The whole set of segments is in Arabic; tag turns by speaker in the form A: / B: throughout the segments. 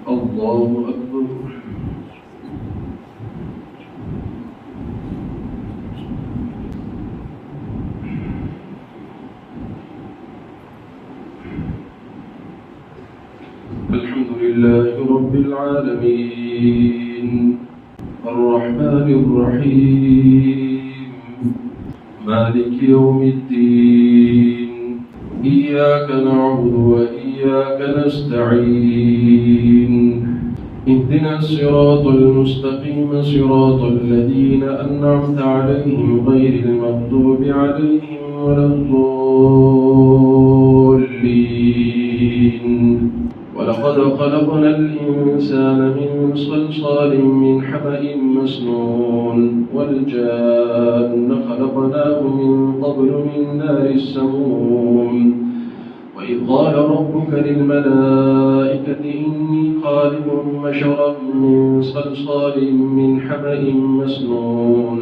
A: الله أكبر. الحمد لله رب العالمين الرحمن الرحيم مالك يوم الدين إياك نعبد وإياك نستعين اهدنا الصراط المستقيم صراط الذين أنعمت عليهم غير المغضوب عليهم ولا الضالين. ولقد خلقنا الإنسان من صلصال من حمأ مسنون والجان خلقناه من قبل من نار السموم. وإذ قال ربك للملائكة إني خالق بشرا من صلصال من حمأ مسنون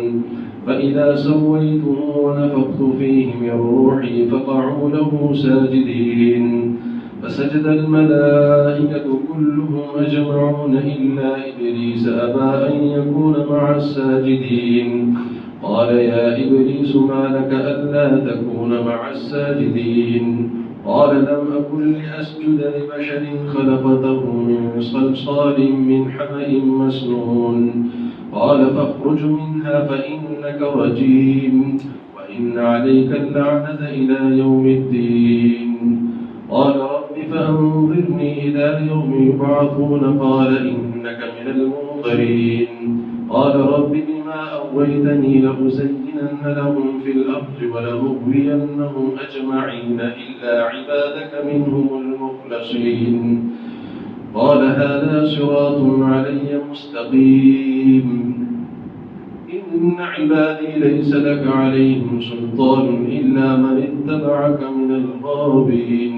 A: فإذا سويته ونفخت فيه من روحي فقعوا له ساجدين. فسجد الملائكة كلهم أجمعون إلا إبليس أبى أن يكون مع الساجدين. قال يا إبليس ما لك ألا تكون مع الساجدين؟ قال لم أكن لأسجد لبشر خلقته من صلصال من حمأ مسنون. قال فاخرج منها فإنك رجيم وإن عليك اللعنة إلى يوم الدين. قال رب فأنظرني إلى يوم يبعثون. قال إنك من المنظرين. قال رب بما أغويتني لأزينن لهم في الأرض ولأغوينهم أجمعين إلا عبادك منهم المخلصين. قال هذا صراط علي مستقيم إن عبادي ليس لك عليهم سلطان إلا من اتبعك من الغاوين.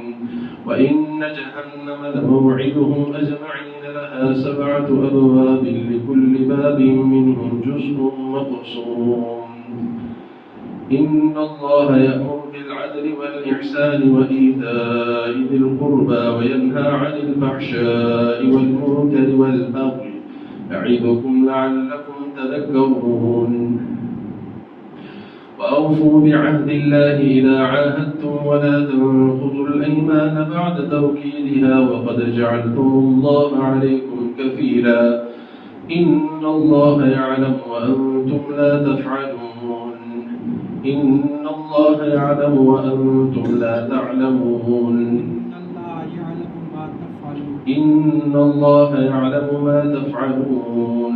A: وإن جهنم لموعدهم أجمعين لها 7 أبواب لكل باب منهم جزء مقسوم. إن الله يأمر بالعدل والإحسان وإيتاء ذي القربى وينهى عن الفحشاء والمنكر والبغي يعظكم لعلكم تذكرون. وأوفوا بعهد الله إذا عاهدتم ولا تنقضوا الأيمان بعد توكيدها وقد جعلتم الله عليكم كفيلا إن الله يعلم وأنتم لا تفعلون. إن الله يعلم وأنتم لا تعلمون. إن الله يعلم ما تفعلون.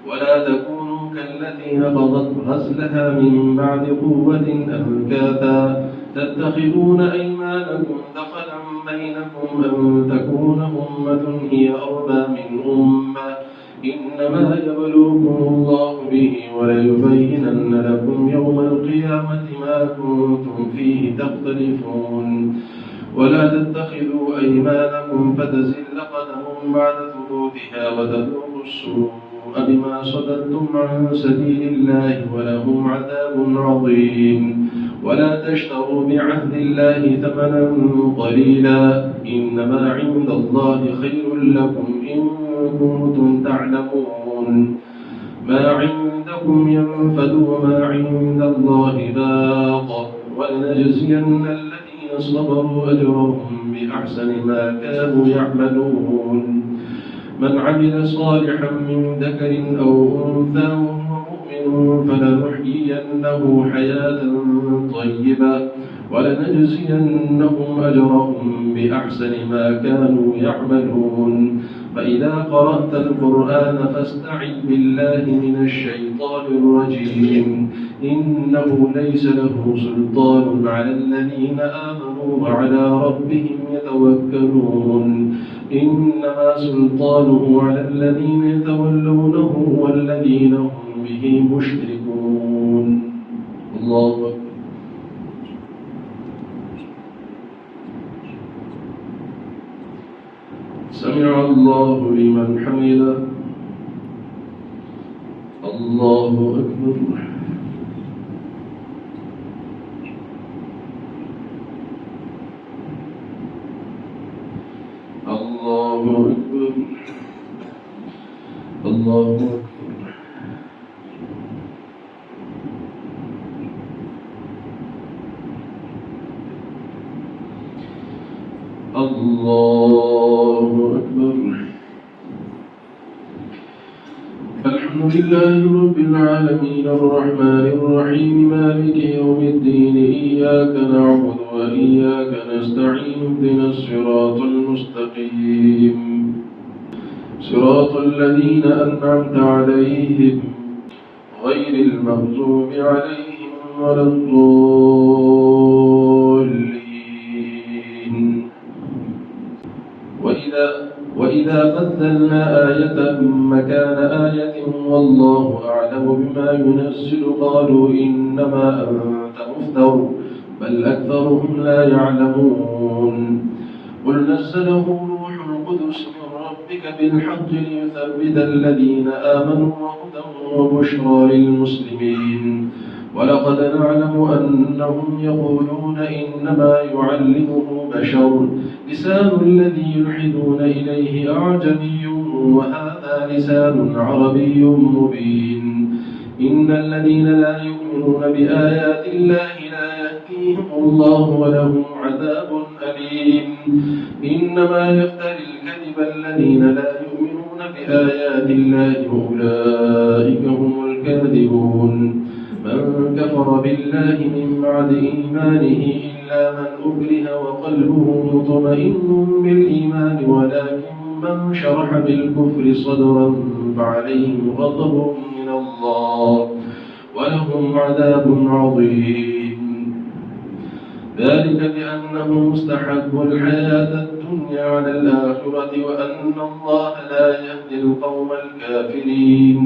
A: ولا تكونوا كالتي نقضت غزلها من بعد قوة أنكاثا تتخذون أيمانكم دخلا بينكم أن تكون أمة هي أربى من أمة إنما يبلوكم الله به وليبينن لكم يوم القيامة ما كنتم فيه تختلفون. ولا تتخذوا أيمانكم فتزل قدم بعد ثبوتها وتذوقوا السوء بما صددتم عن سبيل الله ولهم عذاب عظيم. ولا تشتروا بعهد الله ثمنا قليلا إنما عند الله خير لكم إن كنتم تعلمون. ما عندكم ينفد وما عند الله باق ولنجزين الذين صبروا أجرهم بأحسن ما كانوا يعملون. من عمل صالحا من ذكر أو أنثى وهو مؤمن فلنحيينه حياة طيبة ولنجزينهم أجرهم بأحسن ما كانوا يعملون. فإذا قرأت القرآن فاستعذ بالله من الشيطان الرجيم إنه ليس له سلطان على الذين آمنوا وعلى ربهم يتوكلون. إنما سلطانه على الذين يتولونه والذين هم به مشركون. الله أكبر. سمع الله لمن حمده. الله أكبر. الله أكبر. الله أكبر. الله أكبر. الحمد لله رب العالمين الرحمن الرحيم مالك يوم الدين إياك نعبد وإياك نستعين اهدنا الصراط المستقيم صراط الذين أنعمت عليهم غير المغضوب عليهم ولا الضالين. وإذا بدلنا آية مكان آية والله أعلم بما ينزل قالوا إنما أنت مفتر بل أكثرهم لا يعلمون. قل نزله روح القدس من ربك بالحق ليثبت الذين آمنوا وهدى وبشرى للمسلمين. ولقد نعلم أنهم يقولون إنما يعلمه بشر لسان الذي يلحدون إليه أعجمي وهذا لسان عربي مبين. إن الذين لا يؤمنون بآيات الله لا يهديهم الله ولهم عذاب أليم. إنما يفتري الكذب الذين لا يؤمنون بآيات الله وأولئك هم الكاذبون. من كفر بالله من بعد إيمانه إلا من أكره وقلبه مطمئن بالإيمان ولكن من شرح بالكفر صدرا فعليهم غضب من الله ولهم عذاب عظيم. ذلك بأنهم استحبوا الحياة الدنيا على الآخرة وأن الله لا يهدي القوم الكافرين.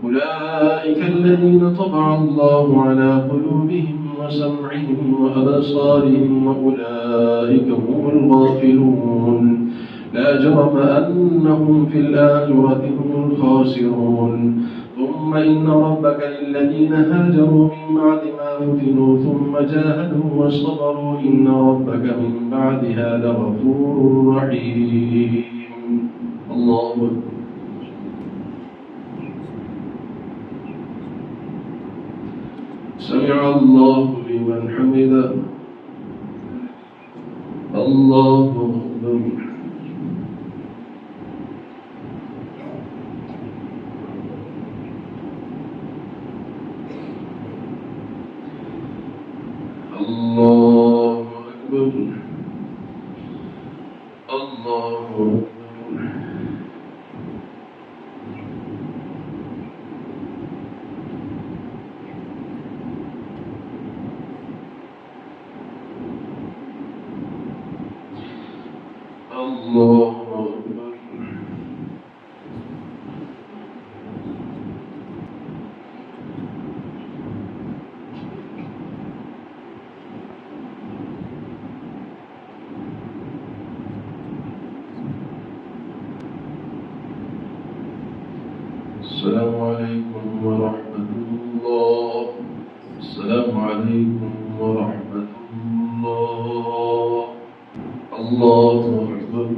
A: أولئك الذين طبع الله على قلوبهم وسمعهم وأبصارهم وأولئك هم الغافلون. لا جرم أنهم في الآخرة هم الخاسرون. ثم إن ربك للذين هاجروا من بعد ما فتنوا ثم جاهدوا وصبروا إن ربك من بعدها لغفور رحيم. الله أكبر. سمع الله لمن حمده. الله أكبر. الله أكبر. الله أكبر. الله أكبر. السلام عليكم ورحمة الله. السلام عليكم ورحمة الله. الله أكبر.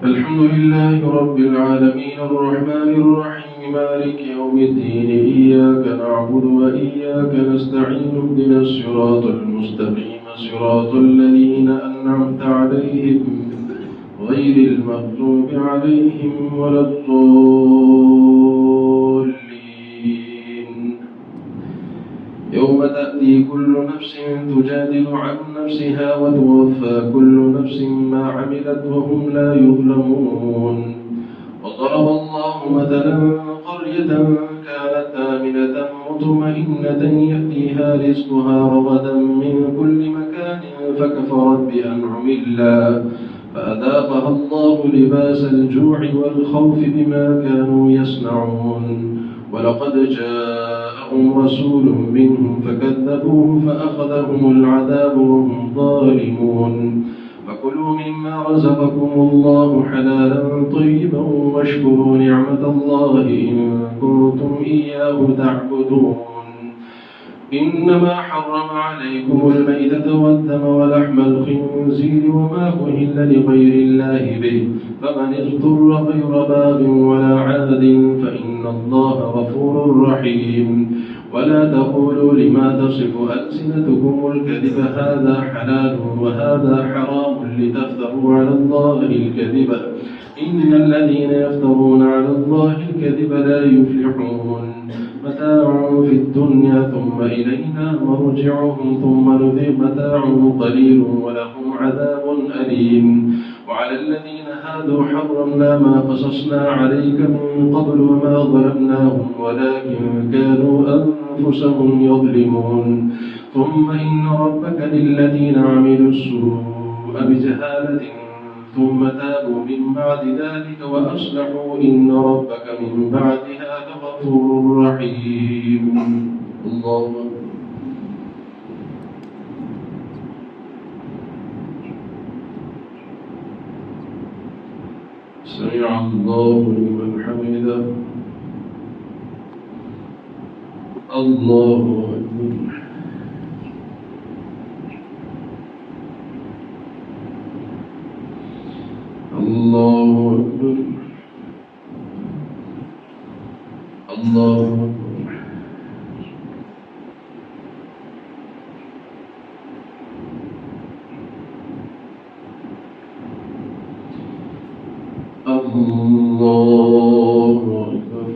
A: الحمد لله رب العالمين الرحمن الرحيم مالك يوم الدين إياك نعبد وإياك نستعين اهدنا الصراط المستقيم صراط الذين أنعمت عليهم غير المغضوب عليهم ولا الضالين. يوم تأتي كل نفس تجادل عن نفسها وتوفى كل نفس ما عملت وهم لا يظلمون. وضرب الله مثلا قرية كانت آمنة مطمئنة يأتيها رزقها رغدا من كل مكان فكفرت بأنعم الله فأذاقها الله لباس الجوع والخوف بما كانوا يصنعون. ولقد جاءهم رسول منهم فكذبوه فأخذهم العذاب وهم ظالمون. فكلوا مما رزقكم الله حلالا طيبا واشكروا نعمة الله إن كنتم إياه تعبدون. إنما حرم عليكم الميتة والدم ولحم الخنزير وما أهل لغير الله به فمن اضطر غير باغ ولا عاد فإن الله غفور رحيم. ولا تقولوا لما تصف ألسنتكم الكذب هذا حلال وهذا حرام لتفتروا على الله الكذب إن الذين يفترون على الله الكذب لا يفلحون. متاع في الدنيا ثم إلينا مرجعهم ثم نذيق متاع قليل ولهم عذاب أليم. وعلى الذين هادوا حرمنا ما قصصنا عليك من قبل وما ظلمناهم ولكن كانوا أنفسهم يظلمون. ثم إن ربك للذين عملوا السوء بجهالة ثم تابوا من بعد ذلك وأصلحوا إن ربك من بعدها لغفور رحيم. الله سمع الله لمن حمده. الله أكبر. الله أكبر. الله أكبر. الله أكبر.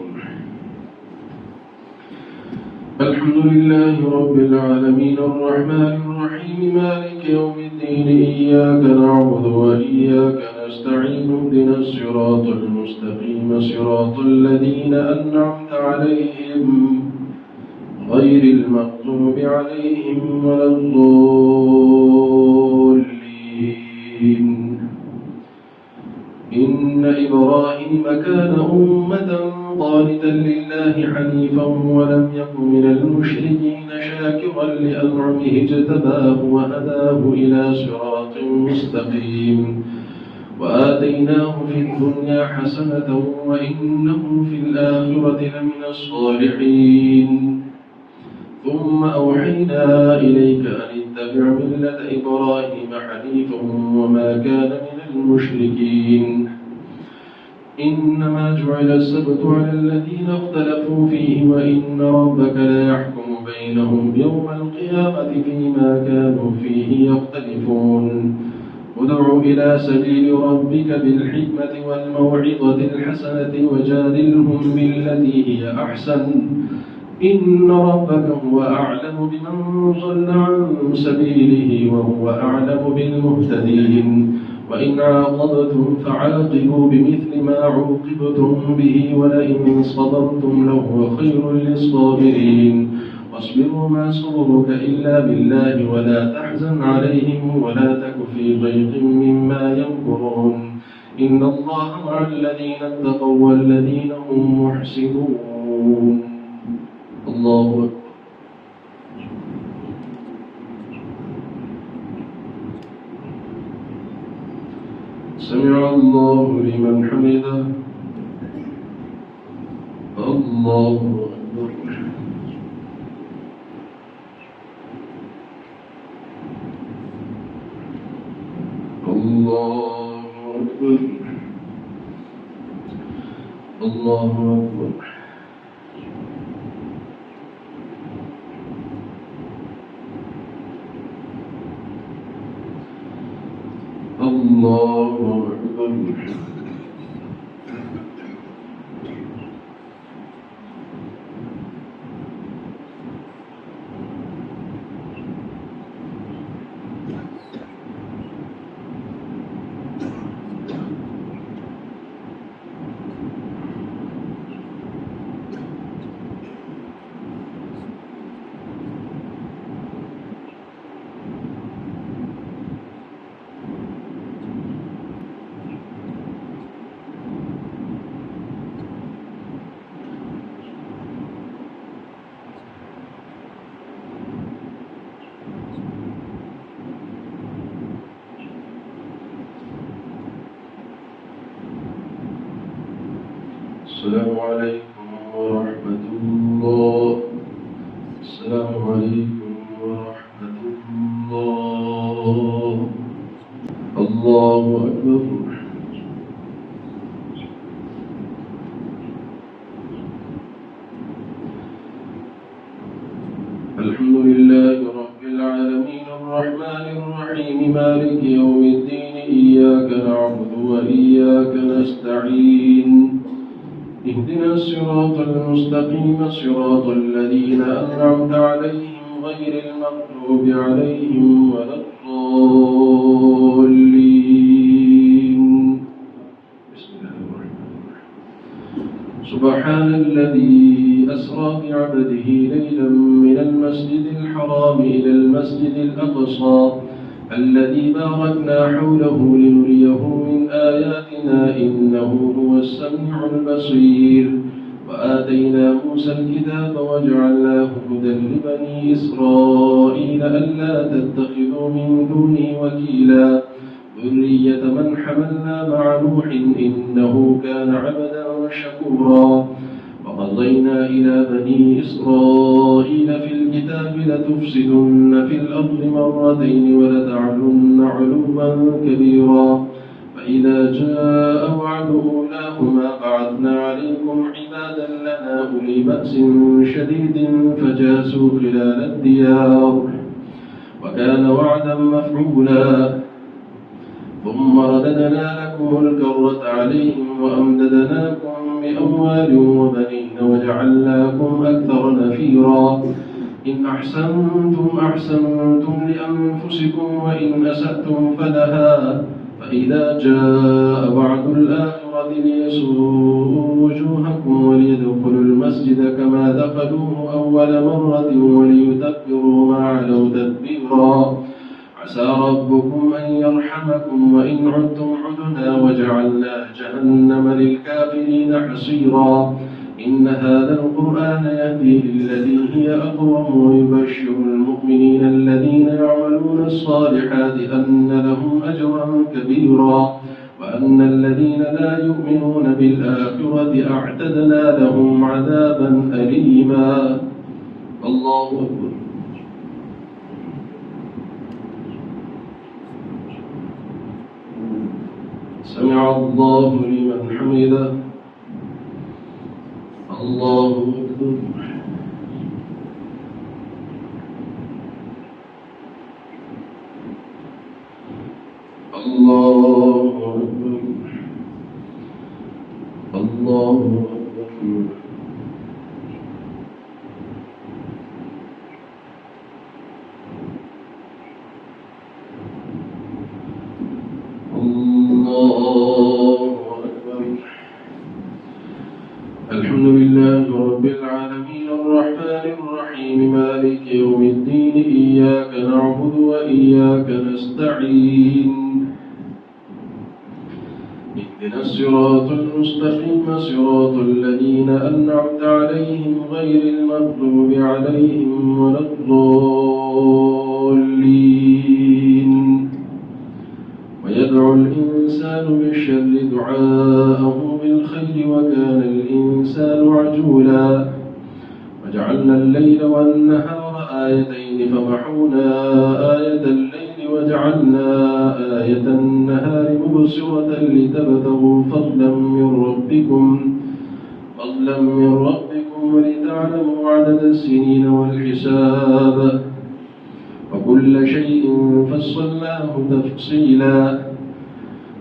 A: الحمد لله رب العالمين الرحمن الرحيم مالك يوم الدين إياك نعبد وإياك نستعين اهدنا الصراط المستقيم صراط الذين أنعمت عليهم غير المغضوب عليهم ولا الضالين. إن إبراهيم كان أمة قانتا لله حنيفا ولم يكن من المشركين شاكرا لأنعمه اجتباه وهداه إلى صراط مستقيم. وآتيناه في الدنيا حسنة وإنه في الآخرة لمن الصالحين. ثم أوحينا إليك أن اتبع ملة إبراهيم حنيفا وما كان من المشركين. إنما جعل السبت على الذين اختلفوا فيه وإن ربك لا يحكم بينهم يوم القيامة فيما كانوا فيه يختلفون. ادع إلى سبيل ربك بالحكمة والموعظة الحسنة وجادلهم بالتي هي أحسن إن ربك هو أعلم بمن ضل عن سبيله وهو أعلم بالمهتدين. وإن عاقبتم فعاقبوا بمثل ما عوقبتم به ولئن صبرتم لهو خير للصابرين. واصبروا ما صبرك إلا بالله ولا تحزن عليهم ولا تك في ضيق مما يمكرون. إن الله مع الذين اتقوا والذين هم محسنون. الله أكبر. سمع الله لمن حمده. الله أكبر. الله أكبر. الله أكبر. الله أكبر. السلام عليكم ورحمة الله. السلام عليكم الله الله أكبر. الحمد لله رب العالمين الرحمن الرحيم مالك يوم الدين إياك نعبد وإياك نستعين اهدنا الصراط المستقيم صراط الذين أنعمت عليهم غير المغضوب عليهم ولا الضالين. بسم الله الرحمن الرحيم. سبحان الذي أسرى بعبده ليلا من المسجد الحرام إلى المسجد الأقصى الذي باركنا حوله لنريه من آياتنا إنه هو السميع البصير. وآتينا موسى الكتاب وجعلناه هدى لبني إسرائيل ألا تتخذوا من دونه وكيلا ذرية من حملنا مع نوح إنه كان عبدا شكورا. وقضينا إلى بني إسرائيل في الكتاب لتفسدن في الأرض مرتين ولتعلن علوا كبيرا. فإذا جاء وعد أولاهما بعثنا عليكم عبادا لنا أولي بأس شديد فجاسوا خلال الديار وكان وعدا مفعولا. ثم رددنا لكم الكرة عليهم وأمددناكم بأموال وبنين وجعلناكم أكثر نفيرا. إن أحسنتم أحسنتم لأنفسكم وإن أسأتم فلها. فإذا جاء وعد الآخرة ليسوءوا وجوهكم وليدخلوا المسجد كما دخلوه أول مرة وليتبروا ما علوا تدبيرا. عسى ربكم أن يرحمكم وإن عدتم عدنا وجعلنا جهنم للكافرين حصيرا. إن هذا القرآن يهدي للتي هي أقوم ويبشر المؤمنين الذين يعملون الصالحات أن لهم أجرا كبيرا وأن الذين لا يؤمنون بالآخرة أعتدنا لهم عذابا أليما. الله أكبر. سمع الله لمن حمده. الله أكبر. الله أكبر. الله أكبر. الحمد لله رب العالمين الرحمن الرحيم مالك يوم الدين إياك نعبد وإياك نستعين اهدنا الصراط المستقيم صراط الذين أنعمت عليهم غير المغضوب عليهم ولا الضالين. ويدعو الإنسان بالشر دعاءه بالخير وكان الإنسان عجولا. وجعلنا الليل والنهار آيتين فمحونا آية الليل وجعلنا آية النهار مبصرة لتبتغوا فضلا من ربكم ولتعلموا عدد السنين والحساب وكل شيء فصلناه تفصيلا.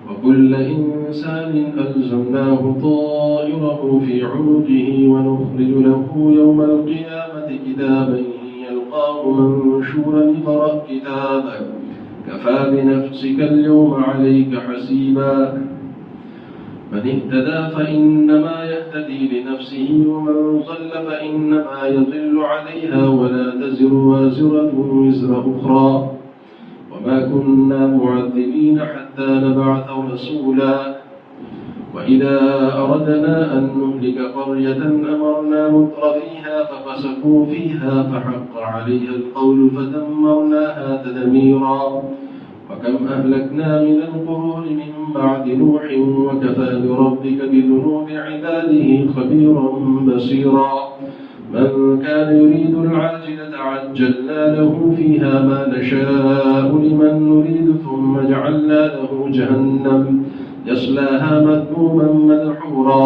A: وكل إنسان ألزمناه طائره في عنقه ونخرج له يوم القيامة كتابا يلقاه منشورا اقرأ كتابك كفى بنفسك اليوم عليك حسيبا. من اهتدى فإنما يهتدي لنفسه ومن ضل فإنما يضل عليها ولا تزر وازرة وزر أخرى وما كنا معذبين حتى نبعث رسولا. وإذا أردنا أن نهلك قرية أمرنا مترفيها ففسقوا فيها فحق عليها القول فدمرناها تدميرا. وكم أهلكنا من القرون من بعد نوح وكفى بربك بذنوب عباده خبيرا بصيرا. من كان يريد العاجلة عجلنا له فيها ما نشاء لمن نريد ثم جعلنا له جهنم يصلاها مذموما مدحورا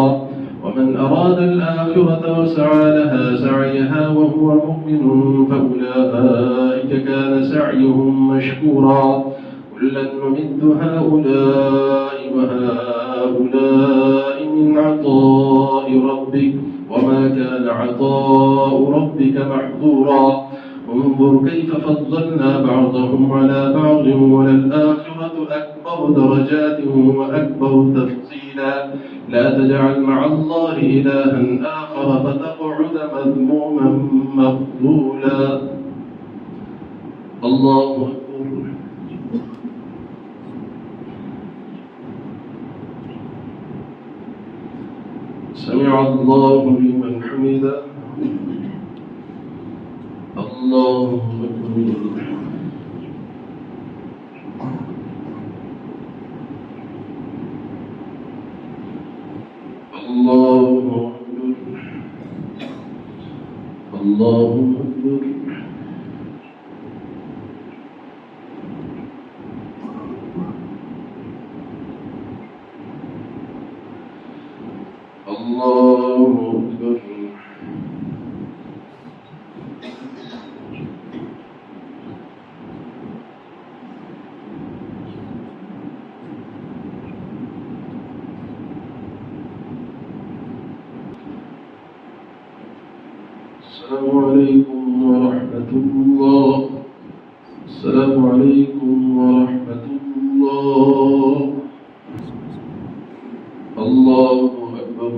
A: ومن أراد الآخرة وسعى لها سعيها وهو مؤمن فأولئك كان سعيهم مشكورا كلا نمد هؤلاء وهؤلاء من عطاء ربك وما كان عطاء ربك محظورا انظر كيف فضلنا بعضهم على بعض وللآخرة أكبر درجات وأكبر تفصيلا لا تجعل مع الله إلها آخر فتقعد مذموما مخذولا. الله أكبر. سمع الله لمن حمده. الله أكبر. الله أكبر. الله أكبر. الله أكبر. السلام عليكم ورحمة الله. السلام عليكم ورحمة الله. الله أكبر.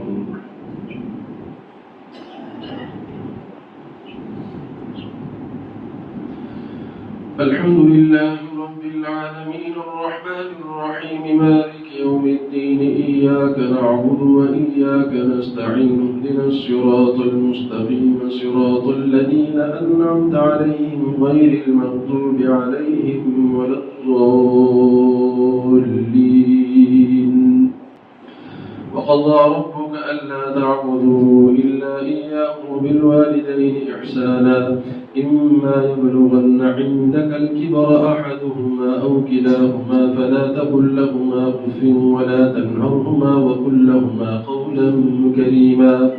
A: الحمد لله رب العالمين الرحمن الرحيم مالك يوم الدين إياك نعبد وإياك نستعين اهدنا الصراط المستقيم صراط الذين أنعمت عليهم غير المغضوب عليهم ولا الضالين. وقضى ربك ألا تعبدوا إلا إياه وبالوالدين إحسانا إما يبلغن عندك الكبر أحدهما أو كلاهما فلا تقل لهما أف ولا تنهرهما وقل لهما قولا كريما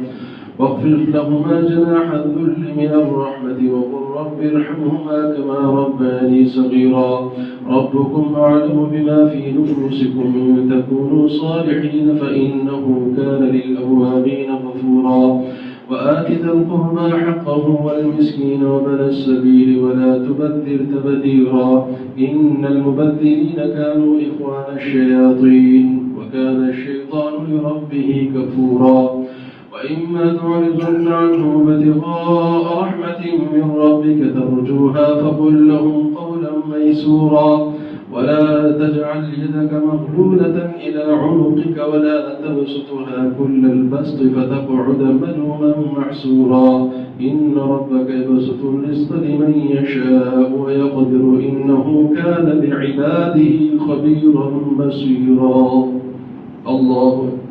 A: واخفض لهما جناح الذل من الرحمة وقل رب ارحمهما كما ربياني صغيرا ربكم أعلم بما في نفوسكم إن تكونوا صالحين فإنه كان للأوابين غفورا وآت ذا القربى حقه والمسكين وابن السبيل ولا تبذر تبذيرا إن المبذرين كانوا إخوان الشياطين وكان الشيطان لربه كفورا وإما تعرضن عنهم ابتغاء رحمة من ربك ترجوها فقل لهم قولا ميسورا ولا تجعل يدك مغلولة إلى عنقك ولا تبسطها كل البسط فتقعد ملوما محسورا إن ربك يبسط الرزق لمن يشاء ويقدر إنه كان بعباده خبيرا بصيرا. الله أكبر.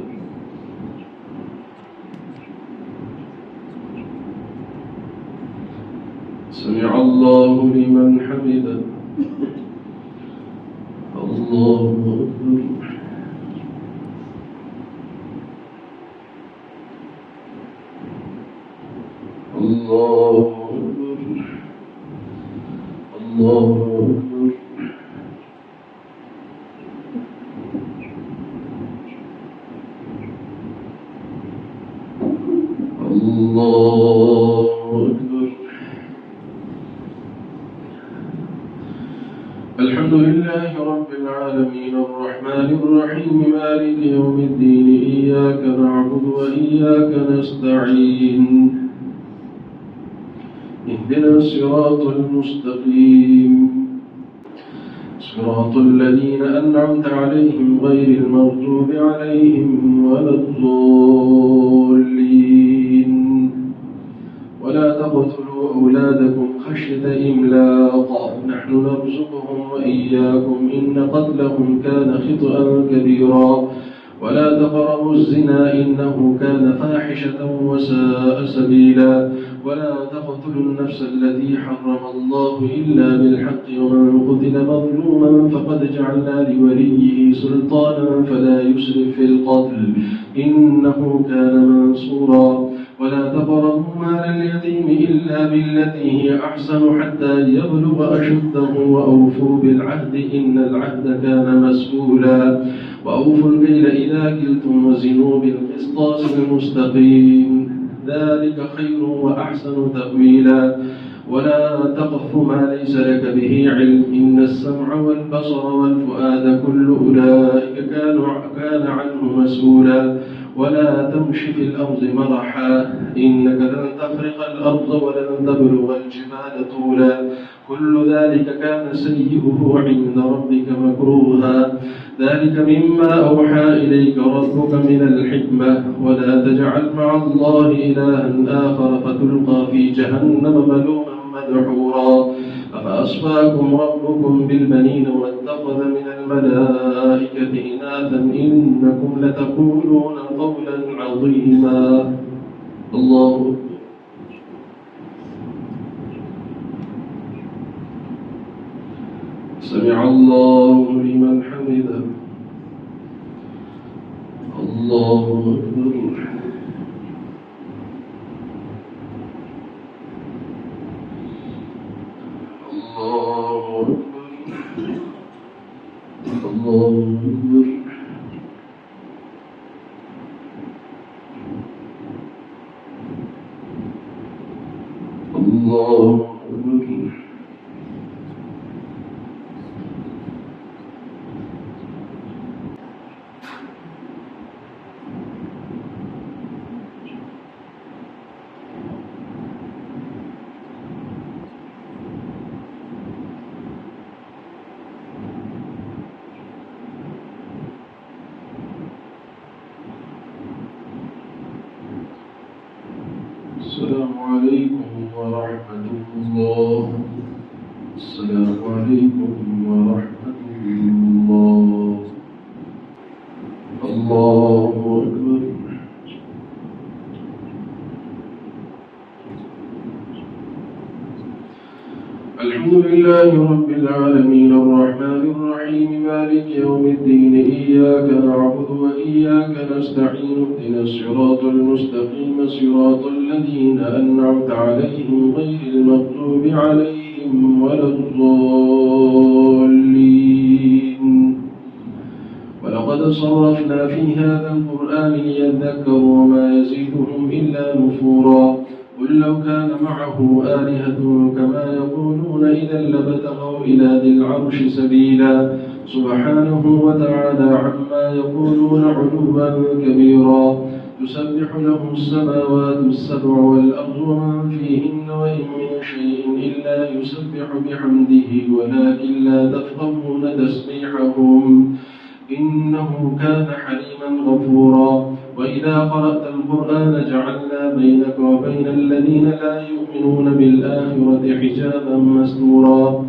A: سمع الله لمن حمده. الله أكبر. الله أكبر. الله أكبر. الله أكبر. الحمد لله رب العالمين الرحمن الرحيم مالك يوم الدين إياك نعبد وإياك نستعين اهدنا الصراط المستقيم صراط الذين أنعمت عليهم غير المغضوب عليهم ولا الضالين ولا تقتلوا أولادكم خشية إملاق نحن نرزقهم وإياكم إن قتلهم كان خطأ كبيرا ولا تقربوا الزنا إنه كان فاحشة وساء سبيلا ولا تقتلوا النفس التي حرم الله إلا بالحق ومن قتل مظلوما فقد جعلنا لوليه سلطانا فلا يسرف في القتل إنه كان منصورا ولا تقربوا مال اليتيم إلا بالتي هي أحسن حتى يبلغ أشده وأوفوا بالعهد إن العهد كان مسؤولا وأوفوا الكيل إذا كلتم وزنوا بالقسطاس المستقيم ذلك خير وأحسن تأويلا ولا تقف ما ليس لك به علم إن السمع والبصر والفؤاد كل أولئك كان عنه مسؤولا ولا تمش في الأرض مرحا إنك لن تخرق الأرض ولن تبلغ الجبال طولا كل ذلك كان سيئه عند ربك مكروها ذلك مما أوحى إليك ربك من الحكمة ولا تجعل مع الله إلها آخر فتلقى في جهنم ملوما مدحورا أفأصفاكم ربكم بالبنين واتخذ من الملائكة إناثا إنكم لتقولون قولا عظيما الله سمع الله لمن حمده الله أكبر الله أكبر الله أكبر الله أكبر السلام عليكم ورحمة الله السلام عليكم ورحمة الله الله أكبر الحمد لله رب العالمين الرحمن الرحيم مالك يوم الدين إياك نعبد وإياك نستعين اهدنا الصراط المستقيم صراط الذين أنعمت عليهم غير المغضوب عليهم ولا الضالين ولقد صرفنا في هذا القرآن ليذكروا وما يزيدهم إلا نفورا قل لو كان معه آلهة كما يقولون إذا لابتغوا إلى ذي العرش سبيلا سبحانه وتعالى عما يقولون علوا كبيرا تسبح له السماوات السبع والأرض ومن فيهن وإن من شيء إلا يسبح بحمده ولكن لا تفقهون تسبيحهم إنه كان حليما غفورا وإذا قرأت القرآن جعلنا بينك وبين الذين لا يؤمنون بالآخرة حجابا مستورا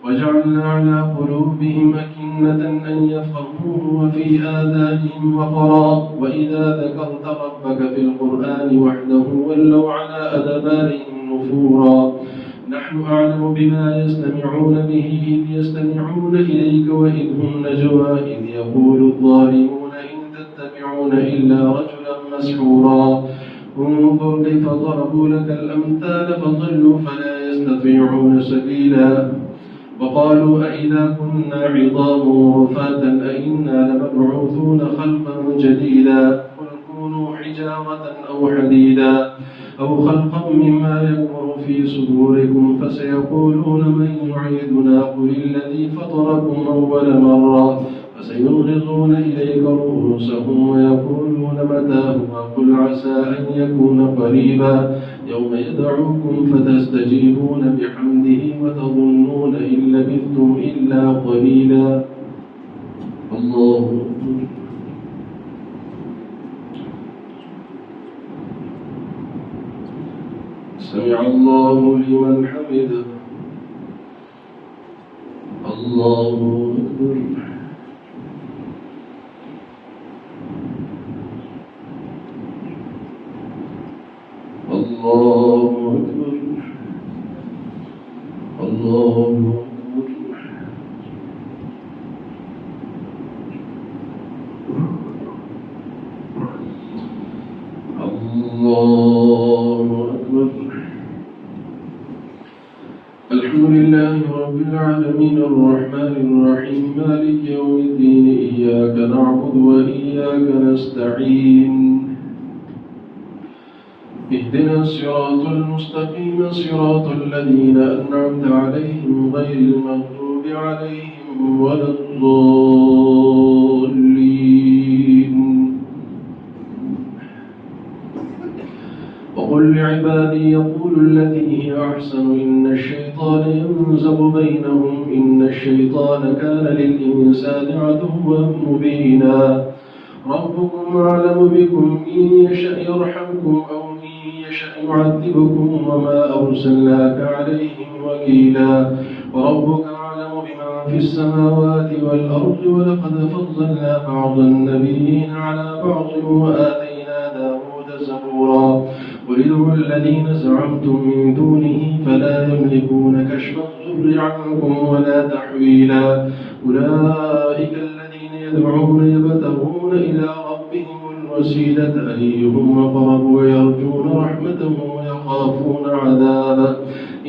A: وجعلنا على قلوبهم أكنة أن يفقهوه وفي آذانهم وقرا وإذا ذكرت ربك في القرآن وحده ولوا على أدبارهم نفورا نحن أعلم بما يستمعون به إذ يستمعون إليك وإذ هم نجوى إذ يقول الظالمون إن تتبعون إلا رجلا مسحورا انظر كيف ضربوا لك الأمثال فضلوا فلا يستطيعون سبيلا وقالوا أئذا كنا عظاما رفاتا أئنا لمبعوثون خلقا جديدا قل كونوا حجارة أو حديدا أو خلقا مما يكبر في صدوركم فسيقولون من يعيدنا قل الذي فطركم أول مرة فسينغضون إليك رؤوسهم ويقولون متى هو قل عسى أن يكون قريبا يوم يدعوكم فتستجيبون بحمده وتظنون إن لبثتم إلا قليلا الله سمع الله لمن حمده الله أكبر رب العالمين الرحمن الرحيم مالك يوم الدين إياك نعبد وإياك نستعين اهدنا الصراط المستقيم صراط الذين أنعمت عليهم غير المغضوب عليهم ولا الضالين وقل لعبادي يقولوا التي هي أحسن إن الشيطان ينزغ بينهم إن الشيطان كان للإنسان عدوا مبينا ربكم أعلم بكم إن يشأ يرحمكم أو إن يشأ يعذبكم وما أرسلناك عليهم وكيلا وربك أعلم بمن في السماوات والأرض ولقد فضلنا بعض النبيين على بعض وآتينا داود زبورا قل ادعوا الذين زعمتم من دونه فلا يملكون كشف الضر عنكم ولا تحويلا أولئك الذين يدعون يبتغون إلى ربهم الوسيلة أيهم أقرب ويرجون رحمته ويخافون عذابه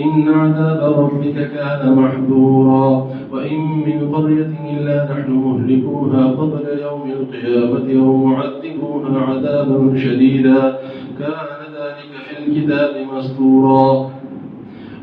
A: إن عذاب ربك كان محذورا وإن من قرية إلا نحن مهلكوها قبل يوم القيامة أو معذبوها عذابا شديدا كان ذلك في الكتاب مسطورا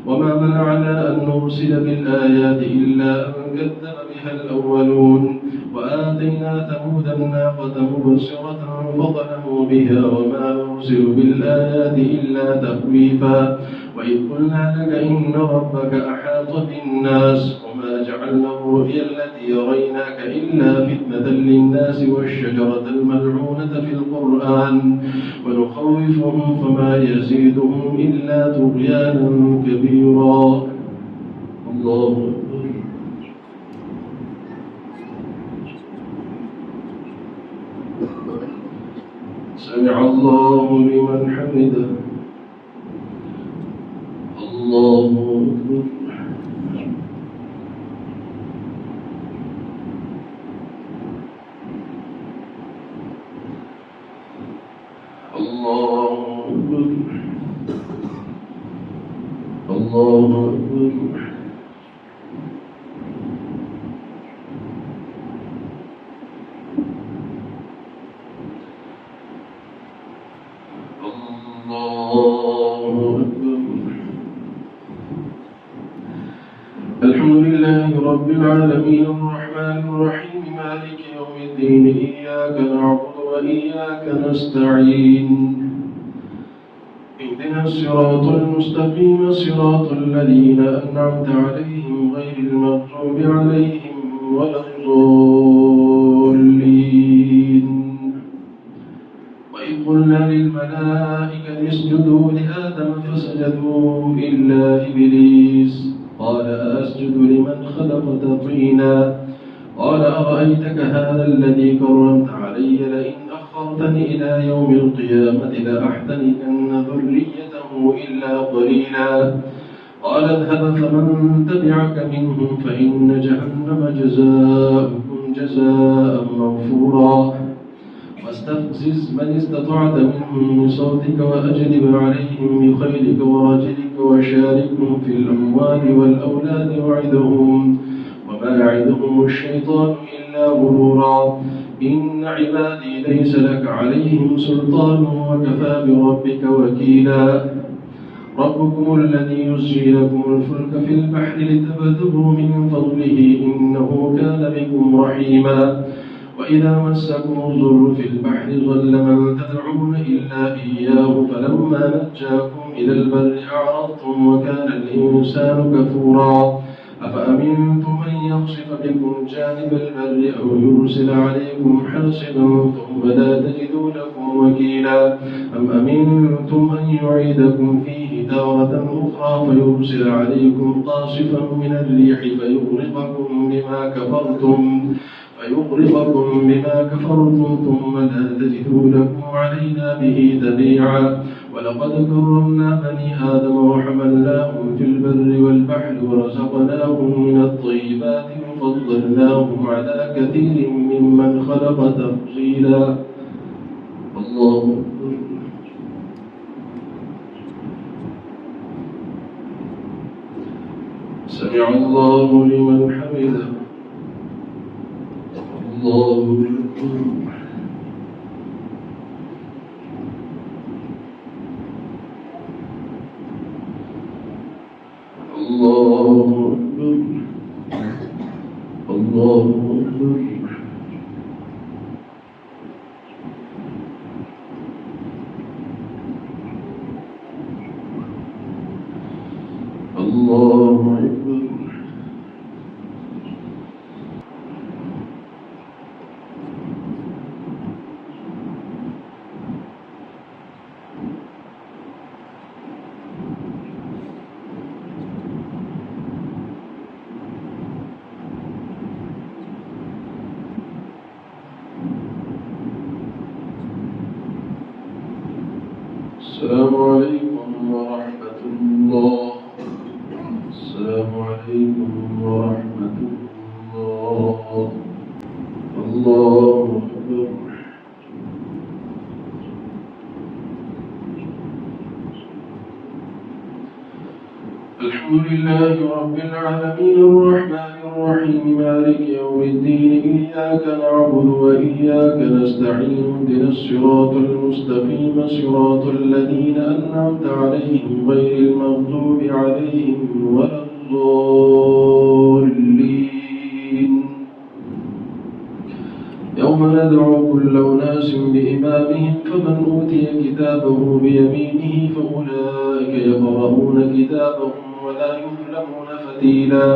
A: وما منعنا أن نرسل بالآيات إلا أن كذب بها الأولون وآتينا ثمود الناقة مبصرة فظلموا بها وما نرسل بالآيات إلا تخويفا وإذ قلنا لك إن ربك أحاط بالناس وما جعلنا الرؤيا التي يريناك إلا فتنة للناس والشجرة الملعونة في القرآن ونخوفهم فما يزيدهم إلا طغيانا كبيرا الله أكبر سمع الله لمن حمده الله أكبر الله أكبر الله أكبر الحمد لله رب العالمين الرحمن الرحيم مالك يوم الدين إياك نعبد وإياك نستعين اهدنا الصراط المستقيم صراط الذين أنعمت عليهم غير المغضوب عليهم ولا الضالين وإذ قلنا للملائكة اسجدوا لآدم فسجدوا إلا إبليس قال أسجد لمن خلقت طينا قال أرأيتك هذا الذي كرمت علي لئن أخرتني إلى يوم القيامة لأحتنكن ذريته إلا قليلا قال اذهب فمن تبعك منهم فإن جهنم جزاؤكم جزاء موفورا واستفزز من استطعت منهم بصوتك وأجلب عليهم بخيلك ورجلك وشاركهم في الأموال والأولاد وعدهم وما يعدهم الشيطان إلا غرورا إن عبادي ليس لك عليهم سلطان وكفى بربك وكيلا ربكم الذي يزجي لكم الفلك في البحر لتبتغوا من فضله إنه كان بكم رحيما وإذا مسكم الضر في البحر ضل من تدعون إلا إياه فلما نجاكم إلى البر أعرضتم وكان الإنسان كفورا أفأمنتم أن يخسف بكم جانب البر أو يرسل عليكم حاصبا ثم لا تجدوا لكم وكيلا أم أمنتم أن يعيدكم فيه تارة أخرى فيرسل عليكم قاصفا من الريح فيغرقكم بما كفرتم ثم لا تجدوا لكم علينا به تبيعا ولقد كرمنا بني آدم وحملناهم في البر والبحر ورزقناهم من الطيبات وفضلناهم على كثير ممن خلق تفضيلا الله أكبر سمع الله لمن حمده. الله أكبر. الله أكبر. الله أكبر. الله أكبر. السلام عليكم ورحمة الله. السلام عليكم ورحمة الله. الله أكبر. الحمد لله رب العالمين الرحمن الرحيم مالك يوم الدين إياك نعبد وإياك نستعين اهدنا الصراط المستقيم صراط الذين أنعمت عليهم غير المغضوب عليهم ولا الضالين. يوم ندعو كل أناس بإمامهم فمن أوتي كتابه بيمينه فأولئك يقرؤون كتابهم ولا يظلمون فتيلا.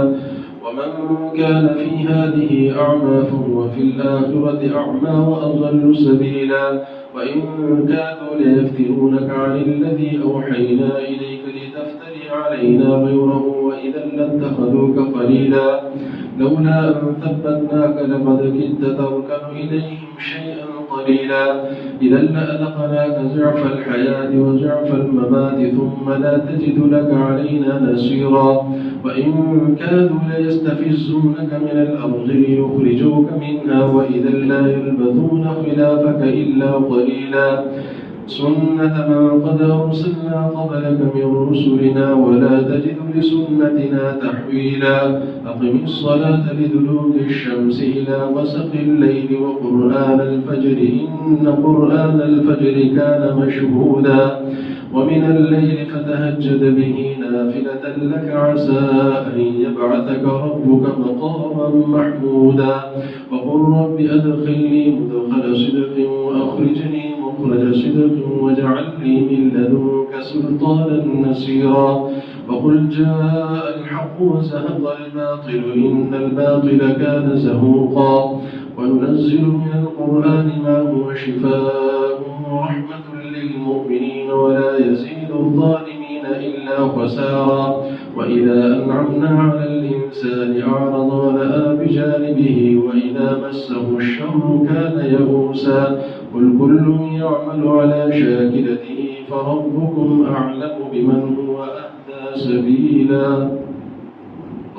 A: ومن كان في هذه أعمى فهو في الآخرة أعمى وأضل سبيلا. وإن كادوا ليفتنونك عن الذي أوحينا إليك لتفتري علينا غيره وإذا لاتخذوك خليلا. لولا أن ثبتناك لقد كدت تركن إليهم شيئا قليلا. إذا لأذقناك زعف الحياة وزعف الممات ثم لا تجد لك علينا نصيرا. وإن كادوا ليستفزونك من الأرض ليخرجوك منها وإذا لا يلبثون خلافك إلا قليلا. سنة من قد أرسلنا قبلك من رسلنا ولا تجد لسنتنا تحويلا. أقم الصلاة لدلوك الشمس إلى غسق الليل وقرآن الفجر إن قرآن الفجر كان مشهودا. ومن الليل فتهجد به نافلة لك عسى أن يبعثك ربك مقاما محمودا. وقل رب أدخلني مدخل صدق وأخرجني مخرج صدق واجعل لي من لدنك سلطانا نصيرا. وقل جاء الحق وزهق الباطل إن الباطل كان زهوقا. وننزل من القرآن ما هو شفاء ورحمة للمؤمنين ولا يزيد الظالمين إلا خسارا. وإذا أنعمنا على الإنسان أعرض ونأى بجانبه وإذا مسه الشر كان يئوسا. قل كل يعمل على شاكلته فربكم أعلم بمن هو أهدى سبيلا.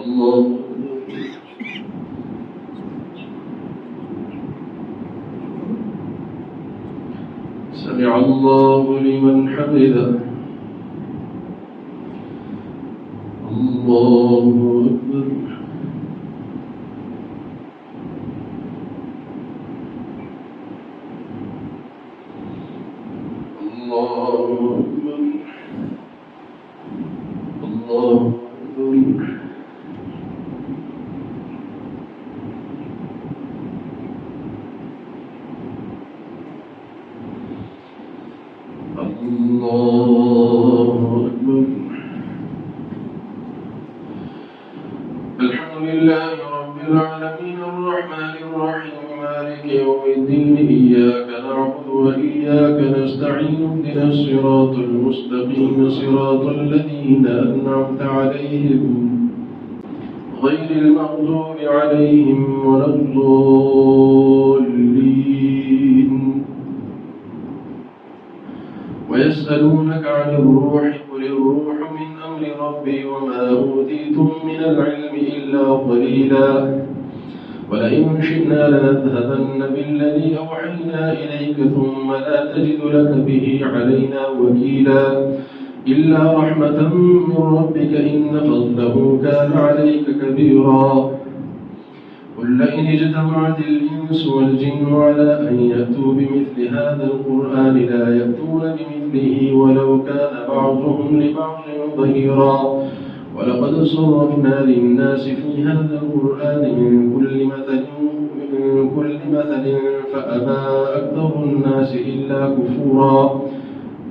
A: الله سمع الله لمن حمده. الله أكبر. الله أكبر. الله أكبر. الله أكبر. الحمد لله رب العالمين الرحمن الرحيم مالك يوم الدين إياك نعبد وإياك نستعين اهدنا الصراط المستقيم صراط الذين أنعمت عليهم غير المغضوب عليهم ولا الضالين. ويسألونك عن الروح قل الروح من أمر ربي وما أوتيتم من العلم إلا قليلا. ولئن شئنا لنذهبن بالذي أوحينا إليك ثم لا تجد لك به علينا وكيلا. إلا رحمة من ربك إن فضله كان عليك كبيرا. قل لئن اجتمعت الإنس والجن على أن يأتوا بمثل هذا القرآن لا يأتون بمثله ولو كان بعضهم لبعض ظهيرا. ولقد صرفنا للناس في هذا القرآن من كل مثل فأبى أكثر الناس إلا كفورا.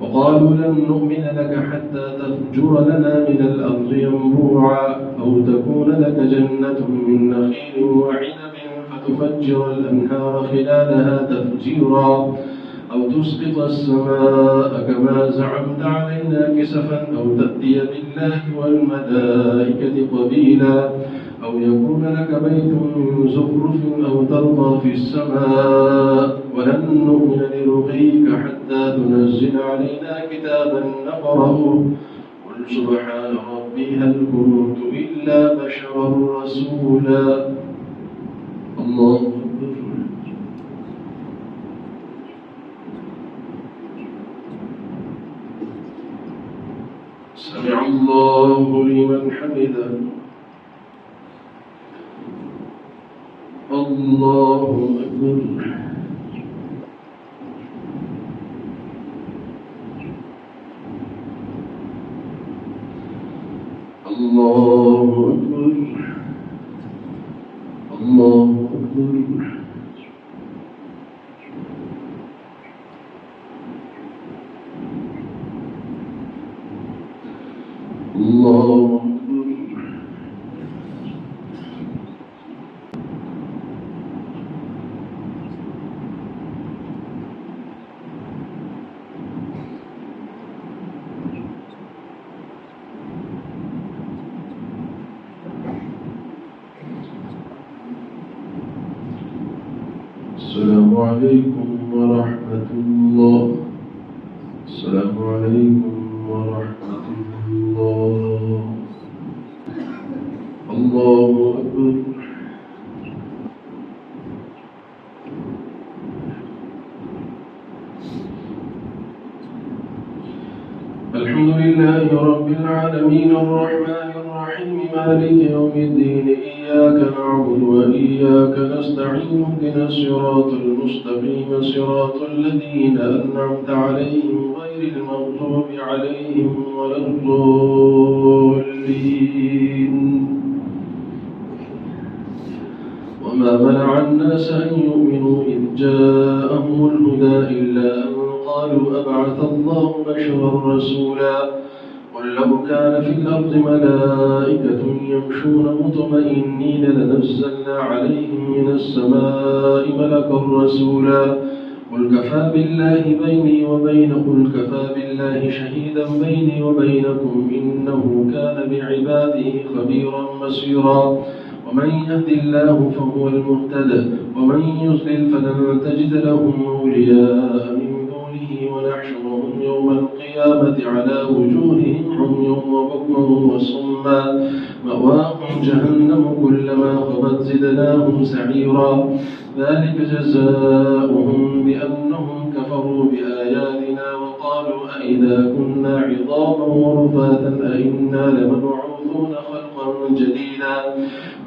A: وقالوا لن نؤمن لك حتى تفجر لنا من الأرض ينبوعا أو تكون لك جنة من نخيل وعنب فتفجر الأنهار خلالها تفجيرا أو تسقط السماء كما زعمت علينا كسفا أو تأتي بالله والملائكة قبيلا أو يكون لك بيت من زخرف أو ترقى في السماء ولن نؤمن لرقيك حتى تنزل علينا كتابا نقرأه قل سبحان ربي هل كنت إلا بشرا رسولا. الله أكبر. سمع الله لمن حمده. الله أكبر. الله أكبر. الله أكبر. الله أكبر. السلام عليكم ورحمة الله. السلام عليكم ورحمة الله. الله أكبر. الحمد لله رب العالمين الرحمن الرحيم مالك يوم الدين إياك نعبد وإياك نستعين اهدنا الصراط المستقيم صراط الذين أنعمت عليهم غير المغضوب عليهم ولا الضالين. وما منع الناس أن يؤمنوا إذ جاءهم الهدى إلا أن قالوا أبعث الله بشرا رسولا. قل لو كان في الأرض ملائكة يمشون مطمئنين لنزلنا عليهم من السماء ملكا رسولا. قل كفى بالله شهيدا بيني وبينكم إنه كان بعباده خبيرا بصيرا. ومن يهد الله فهو المهتدى ومن يضلل فلن تجد لهم أولياء من دونه ونحشرهم يوم القيامة على وجوههم عميا وبكما وصما مأواهم جهنم كلما خبت زدناهم سعيرا. ذلك جزاؤهم بأنهم كفروا بآياتنا وقالوا أئذا كنا عظاما ورفاتا أئنا لمبعوثون خلقا جديدا.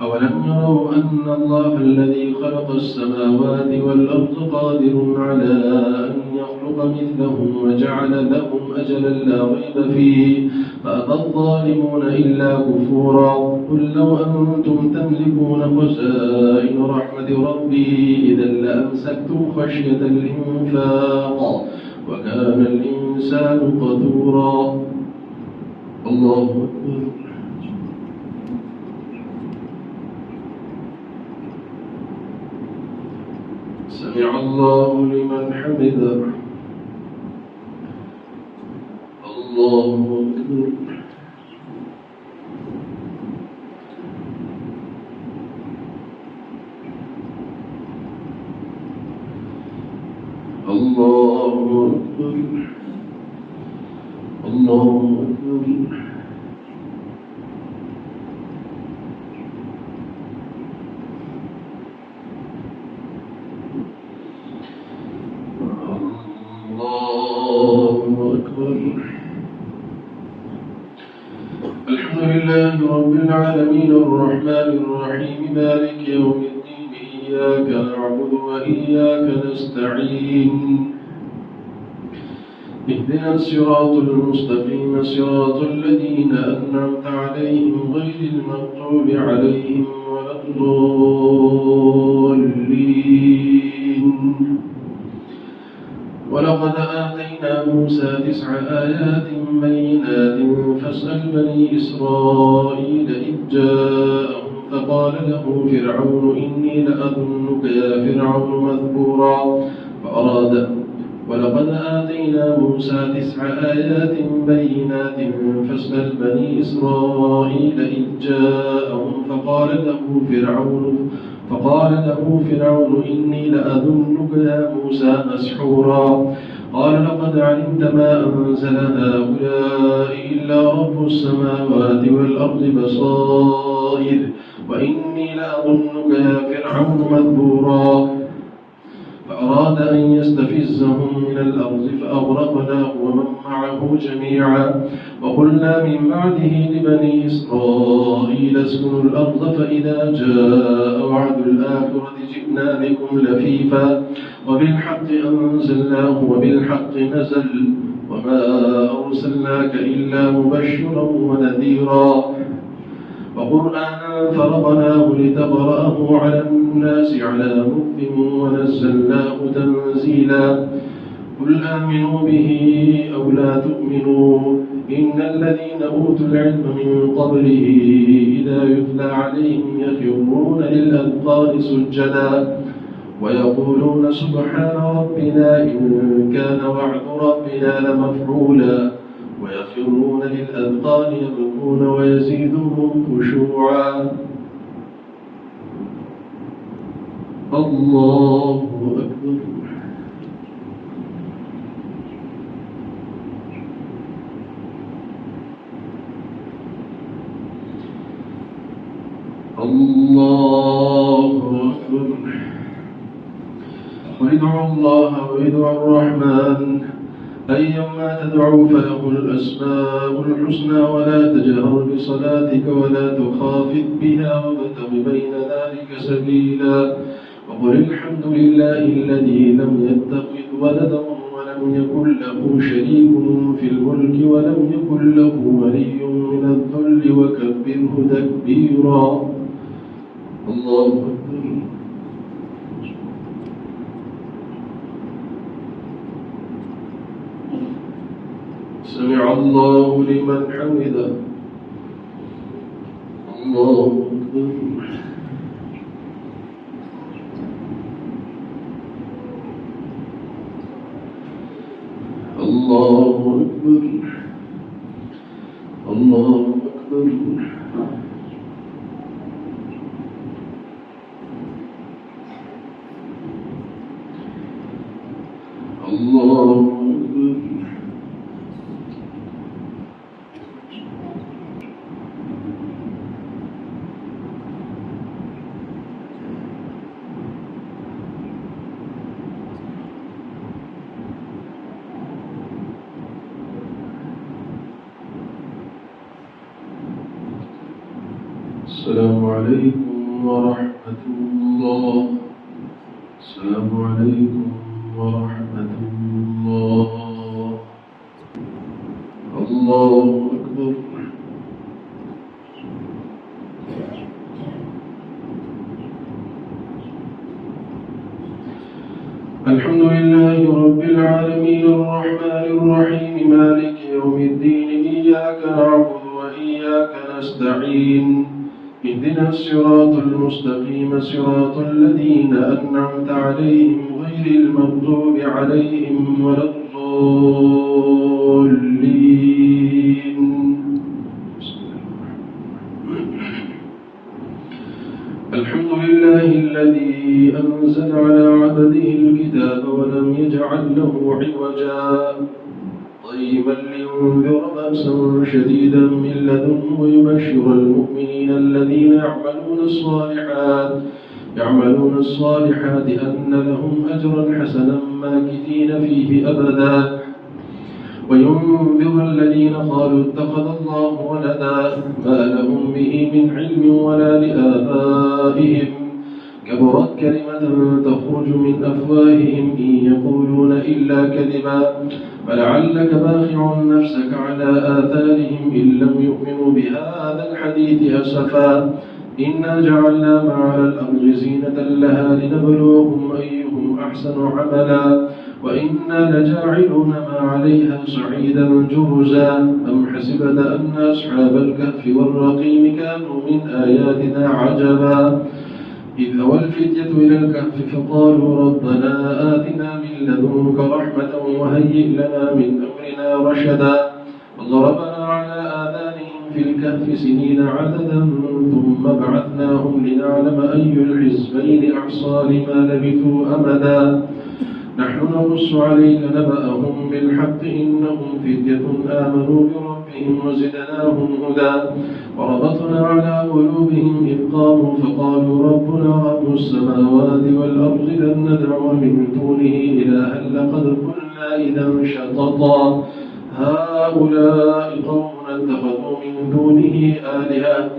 A: أولم يروا أن الله الذي خلق السماوات والأرض قادر على أن يخلق مثلهم وجعل لهم أجلا لا ريب فيه فأبى الظالمون إلا كفورا. قل لو أنتم تملكون خزائن رحمة ربي إذا لأمسكتم خشية الإنفاق وكان الإنسان قتورا. الله أكبر. سمع الله لمن حمده. الله أكبر. الله أكبر. الله أكبر. الله أكبر. العالمين الرحمن الرحيم مالك يوم الدين إياك نعبد وإياك نستعين اهدنا الصراط المستقيم صراط الذين أنعمت عليهم غير المغضوب عليهم ولا الضالين. ولقد آتينا موسى 9 آيات بينات فاسأل بني إسرائيل إذ جاءهم فقال له فرعون إني لأظنك يا فرعون مثبورا ولقد آتينا موسى 9 آيات بينات فاسأل بني إسرائيل إذ جاءهم فقال له فرعون إني لأظنك يا موسى مسحورا قال لقد علمت ما أنزل هؤلاء إلا رب السماوات والأرض بصائر وإني لأظنك يا فرعون مثبورا فأراد أن يستفزهم من الأرض فأغرقناه ومن معه جميعا وقلنا من بعده لبني إسرائيل اسكنوا الأرض فإذا جاء وعد الآخرة جئنا بكم لفيفا وبالحق أنزلناه وبالحق نزل وما أرسلناك إلا مبشرا ونذيرا وقرآنا فرقناه لتقرأه على الناس على مكث ونزلناه تنزيلا قل آمنوا به أو لا تؤمنوا إن الذين أوتوا العلم من قبله إذا يتلى عليهم يخرون للأذقان سجدا ويقولون سبحان ربنا إن كان وعد ربنا لمفعولا ويخرون للأذقان يبكون ويزيدهم خشوعا. الله أكبر. الله أكبر. وادعوا الله وادعوا الرحمن أيما تدعوا فله الأسماء الحسنى ولا تجهر بصلاتك ولا تخافت بها وابتغ بين ذلك سبيلا وقل الحمد لله الذي لم يتخذ ولدا ولم يكن له شريك في الملك ولم يكن له ولي من الذل وكبره تكبيرا. الله أكبر. سمع الله لمن حمده. الله أكبر. الله أكبر. الله أكبر. الله أكبر. السلام عليكم ورحمة الله. السلام عليكم ورحمة الله. الله أكبر. الحمد لله رب العالمين الرحمن الرحيم مالك يوم الدين إياك نعبد وإياك نستعين اهدنا الصراط المستقيم صراط الذين أنعمت عليهم غير المغضوب عليهم ولا الضالين. الحمد لله الذي أنزل على عبده الكتاب ولم يجعل له عوجا قيما لينذر بأسا شديدا من لدنه ويبشر المؤمنين الذين يعملون الصالحات أن لهم أجرا حسنا ماكثين فيه أبدا وينذر الذين قالوا اتخذ الله ولدا ما لهم به من علم ولا لآبائهم كبرت كلمة تخرج من أفواههم إن يقولون إلا كذبا فلعلك باخع نفسك على آثارهم إن لم يؤمنوا بهذا الحديث أسفا إنا جعلنا ما على الأرض زينة لها لنبلوهم أيهم أحسن عملا وإنا لجاعلون ما عليها صعيدا جرزا أم حسبت أن أصحاب الكهف والرقيم كانوا من آياتنا عجبا إذ أوى الفتية إلى الكهف فقالوا ربنا آتنا من لدنك رحمة وهيئ لنا من أمرنا رشدا وضربنا على آذانهم في الكهف سنين عددا ثم بعثناهم لنعلم أي الحزبين أحصى لما لبثوا أمدا نحن نقص عليك نبأهم بالحق إنهم فتية آمنوا بربهم وزدناهم هدى وربطنا على قلوبهم إذ قاموا فقالوا ربنا رب السماوات والأرض لن ندعو من دونه إلها لقد قلنا إذا شططا هؤلاء قوم اتخذوا من دونه آلهة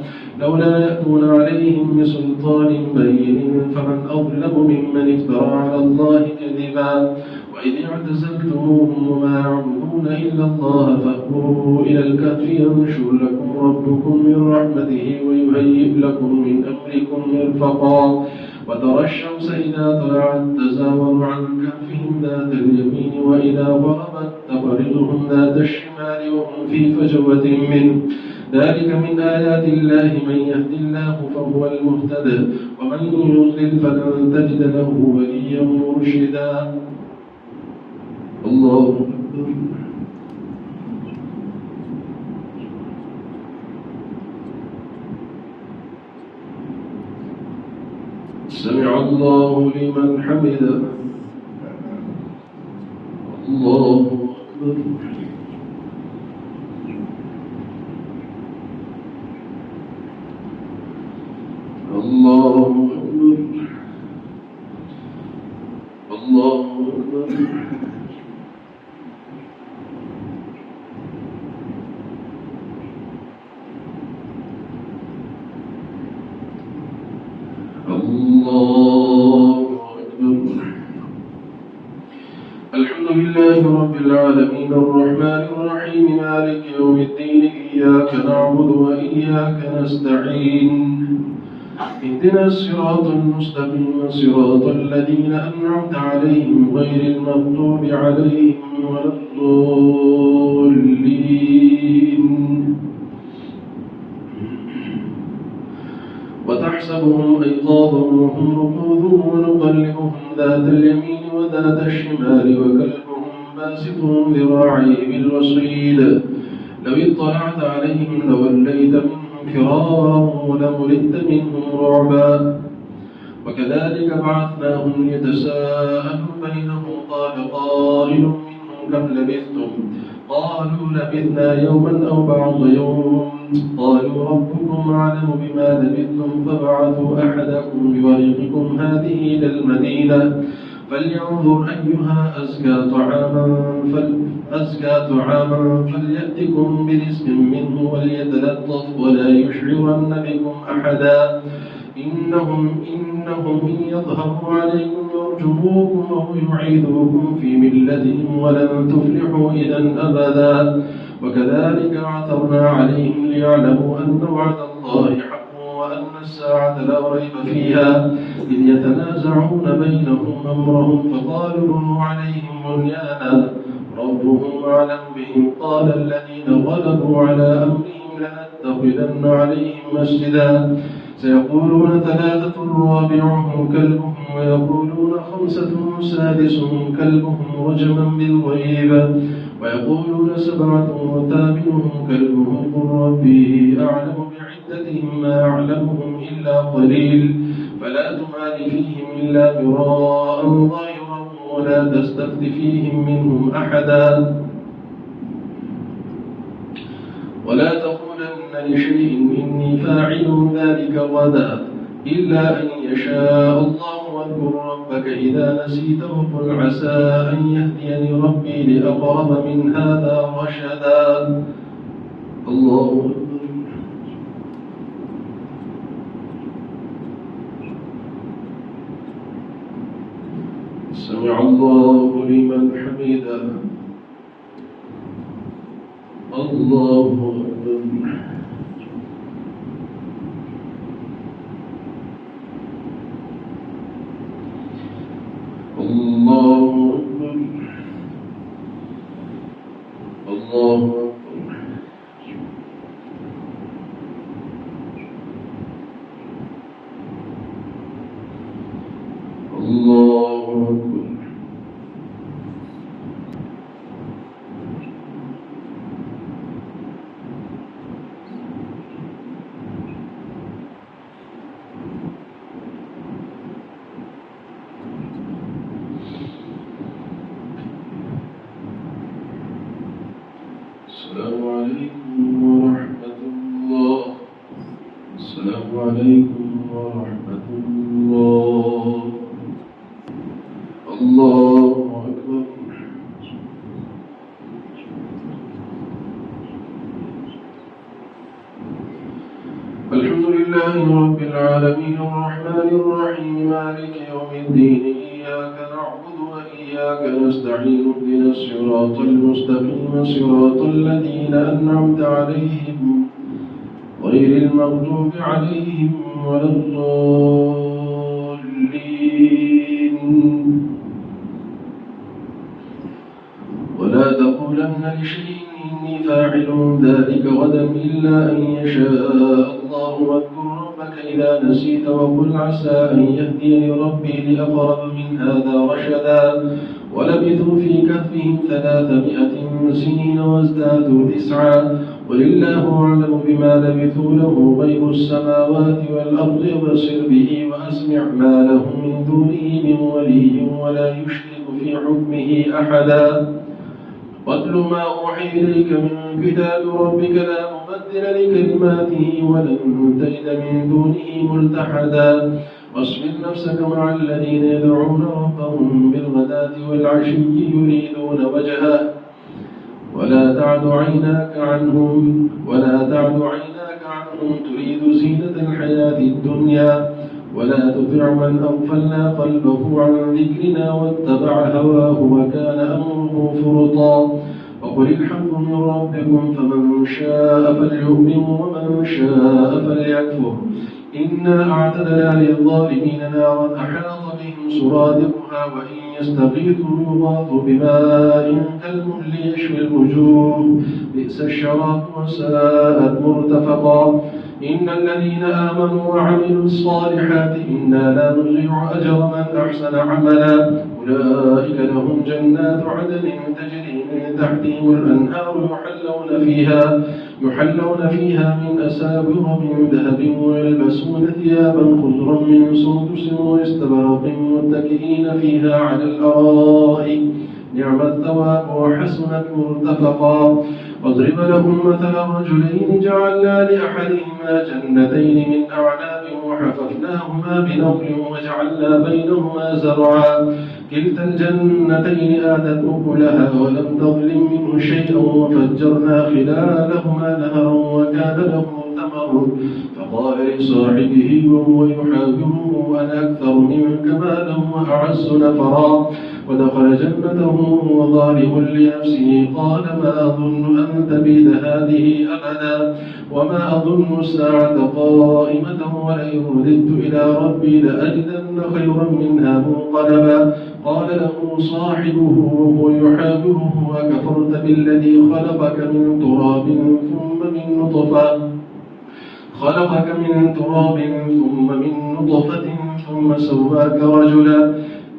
A: لولا يأتون عليهم بسلطان بين فمن أظلم ممن افترى على الله كذبا وإذ اعتزلتموهم وما يعبدون إلا الله فأووا إلى الكهف ينشر لكم ربكم من رحمته ويهيئ لكم من أمركم مرفقا وترى الشمس إذا طلعت تزاور عن كهفهم ذات اليمين وإذا غربت تقرضهم ذات الشمال وهم في فجوة منه ذلك من آيات الله من يهد الله فهو المهتد ومن يضلل فلن تجد له وليا مرشدا الله أكبر سمع الله لمن حمده الله أكبر الله أكبر الله أكبر الله أكبر الحمد لله رب العالمين الرحمن الرحيم مالك يوم الدين إياك نعبد وإياك نستعين اهدنا الصراط المستقيم صراط الذين أنعمت عليهم غير المغضوب عليهم ولا الضالين وتحسبهم أيقاظا وهم رقود ونقلبهم ذات اليمين وذات الشمال وكلبهم باسط ذراعيه بالوصيد لو اطلعت عليهم لوليت منهم فرارا ولملئت منهم رعبا وكذلك بعثناهم ليتساءلوا بينهم قال قائل منهم كم لبثتم قالوا لبثنا يوما أو بعض يوم قالوا ربكم أعلم بما لبثتم فابعثوا أحدكم بورقكم هذه إلى المدينة فلينظر أيها أزكى طعاما فليأتكم برزق منه وليتلطف ولا يشعرن بكم أحدا إنهم إن يظهروا عليكم يرجموكم أو يعيدوكم في ملتهم ولن تفلحوا إذا أبدا وكذلك عثرنا عليهم ليعلموا أن وعد الله حق وأن الساعة لا ريب فيها إذ يتنازعون بينهم أمرهم فقالوا بنوا عليهم بنيانا ربهم أعلم بهم قال الذين غلبوا على أمرهم لنتخذن عليهم مسجدا سيقولون ثلاثة رابعهم كلبهم ويقولون خمسة سادسهم كلبهم رجما بالغيب ويقولون سبعة وثامنهم كلبهم قل ربي أعلم بعدتهم ما أعلمهم إلا قليل فلا تمال فيهم إلا مراء ظاهرا ولا تستفت فيهم منهم أحدا ولا تقولن لشيء إني فاعل ذلك غدا إلا أن يشاء الله. واذكر ربك إذا نسيت وقل عسى أن يهديني ربي لأقرب من هذا رشدا. الله أكبر. سمع الله لمن حمده. الله أكبر. الله أكبر. الله أكبر. الله أكبر. السلام عليكم ورحمة الله. السلام عليكم ورحمة الله. الله أكبر. الحمد لله رب العالمين الرحمن الرحيم مالك يوم الدين. إياك نعبد وإياك نستعين. اهدنا الصراط المستقيم صراط الذين أنعمت عليهم غير المغضوب عليهم ولا الضالين. ولا تقولن لشيء إني فاعل ذلك غدا إلا أن يشاء الله. واذكر ربك إذا نسيت وقل عسى أن يهديني ربي لأقرب من هذا رشدا. ولبثوا في كهفهم 300 سنين وازدادوا 9. قل الله أعلم بما لبثوا له غيب السماوات والأرض يبصر به وأسمع ما لهم من دونه من ولي ولا يشرك في حكمه أحدا. واتل ما أوحي إليك من كتاب ربك لا مبدل لكلماته ولن تجد من دونه ملتحدا. واصبر نفسك مع الذين يدعون ربهم بالغداة والعشي يريدون وجهه ولا تعد عيناك عنهم تريد زينة الحياة الدنيا. ولا تطع من أغفلنا قلبه عن ذكرنا واتبع هواه وكان أمره فرطا. وقل الحمد من ربكم فمن شاء فليؤمن ومن شاء فليكفر. إنا أعتدنا للظالمين نارا أحاط بهم سرادقها وإن يستغيثوا يغاثوا بماء كالمهل يشوي الوجوه بئس الشراب وساءت مرتفقا. إن الذين آمنوا وعملوا الصالحات إنا لا نضيع أجر من أحسن عملا. أولئك لهم جنات عدن تجري من تحتهم الأنهار يحلون فيها من أساور من ذهب ويلبسون ثيابا خضرا من سندس واستبرق متكئين فيها على الأرائك نعم الثواب وحسنت مرتفقا. واضرب لهم مثل رجلين جعلنا لأحدهما جنتين من أعناب وحففناهما بنخل وجعلنا بينهما زرعا. كلتا الجنتين آتت أكلها ولم تظلم منه شيئا وفجرنا خلالهما نهرا وكان له ثمر فقال لصاحبه وهو يحاوره أنا أكثر منك مالا وأعز نفرا. ودخل جنته وهو ظالم لنفسه قال ما أظن أن تبيد هذه أبدا وما أظن الساعة قائمة ولئن رددت إلى ربي لأجدن خيرا منها منقلبا. قال له صاحبه وهو يحاوره أكفرت بالذي خلقك من تراب ثم من نطفة ثم سواك رجلا.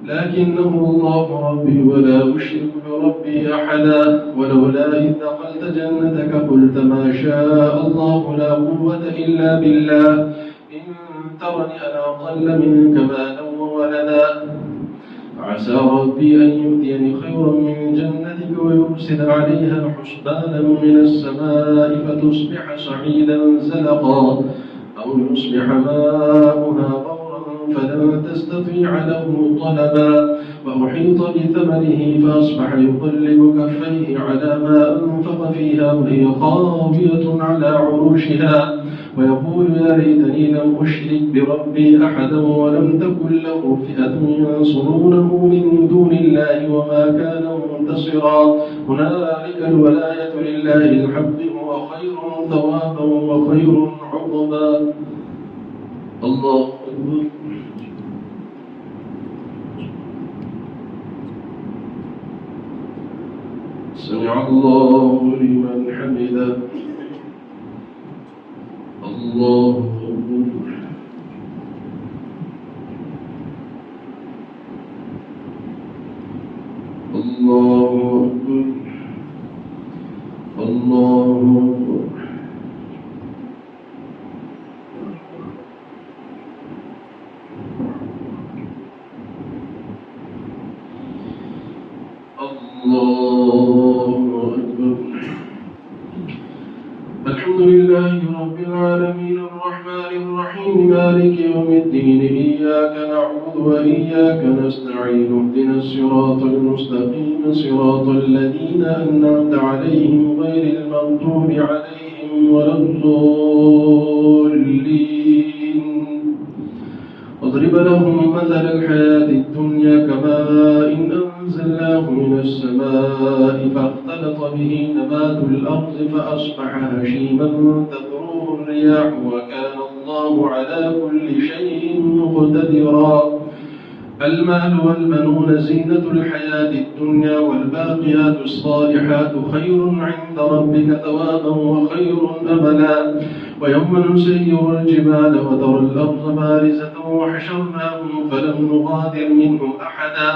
A: لكنه الله ربي ولا أشرك بربي أحدا. ولولا إذ دخلت جنتك قلت ما شاء الله لا قوة إلا بالله إن ترني أنا أقل منك مالا وولدا. عسى ربي أن يؤتيني خيرا من جنتك ويرسل عليها حسبانا من السماء فتصبح صعيدا زلقا. أو يصبح ماؤها غورا فلن تستطيع له طلبا وأحيط بثمره فأصبح يقلب كفيه على ما أنفق فيها وهي خاوية على عروشها ويقول يا ليتني لم أشرك بربي أحدا ولم تكن له فئة ينصرونه من دون الله وما كان منتصرا هنالك الولاية لله الحق هو خير ثوابا وخير عقبا. الله أكبر. سمع الله لمن حمده. الله أكبر. الله أكبر. الله أكبر. الله أكبر. الحمد لله رب العالمين الرحمن الرحيم مالك يوم الدين إياك نعبد وإياك نستعين اهدنا الصراط المستقيم صراط الذين أنعمت عليهم غير المغضوب عليهم ولا الضالين. واضرب لهم مثل الحياة الدنيا كماء أنزلناه من السماء فاختلط به نبات الأرض فأصبح هشيما تذروه الرياح وكان الله على كل شيء مقتدرا. المال والبنون زينة الحياة الدنيا والباقيات الصالحات خير عند ربك ثوابا وخير أملا. ويوم نسير الجبال وترى الأرض بارزة وحشرناهم فلم نغادر منهم أحدا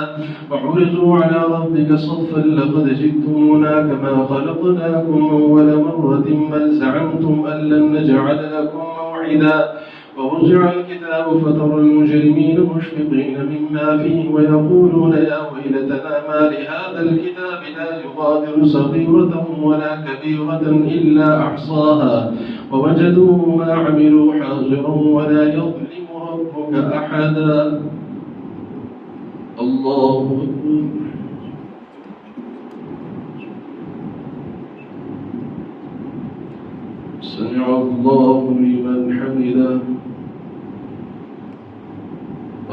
A: وعرضوا على ربك صفا لقد جئتمونا كما خلقناكم أول مرة بل زعمتم أن لن نجعل لكم موعدا. ووزع الكتاب فترى المجرمين مشفقين مما فيه ويقولون يا ويلتنا ما لهذا الكتاب لا يغادر صغيرة ولا كبيرة إلا أحصاها ووجدوا ما عملوا حاضرا ولا يظلم ربك أحدا. الله أكبر. سمع الله لمن حمده.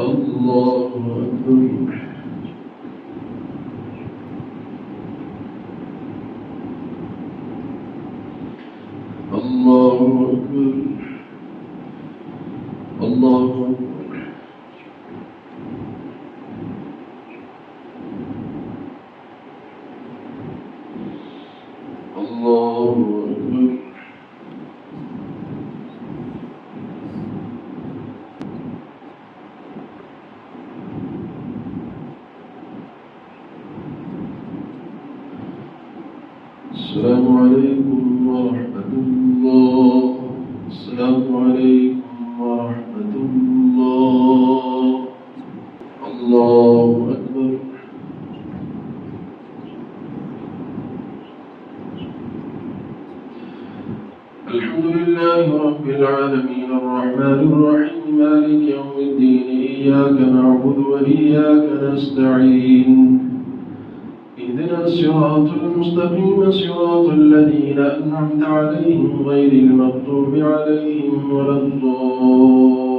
A: الله أكبر. الله أكبر. الله أكبر. الله أكبر. السلام عليكم ورحمة الله. السلام عليكم ورحمة الله. الله أكبر. الحمد لله رب العالمين الرحمن الرحيم مالك يوم الدين إياك نعبد وإياك نستعين اهدنا الصراط المستقيم صراط الذين أنعمت عليهم غير المغضوب عليهم ولا الضالين.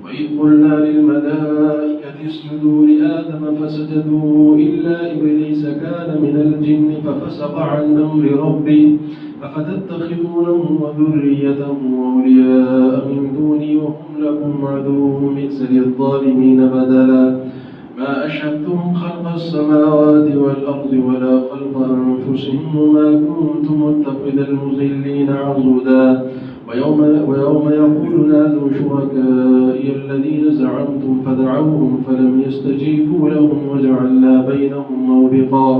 A: وإذ قلنا للملائكة اسجدوا لآدم فسجدوا إلا إبليس كان من الجن ففسق عن أمر ربه أفتتخذونه وذريته أولياء من دوني وهم لكم عدو بئس للظالمين بدلا. ما أشهدتهم خلق السماوات والأرض ولا خلق أنفسهم وما كنت متخذ المضلين عضدا. ويوم يقول نادوا شركائي الذين زعمتم فدعوهم فلم يستجيبوا لهم وجعلنا بينهم موبقا.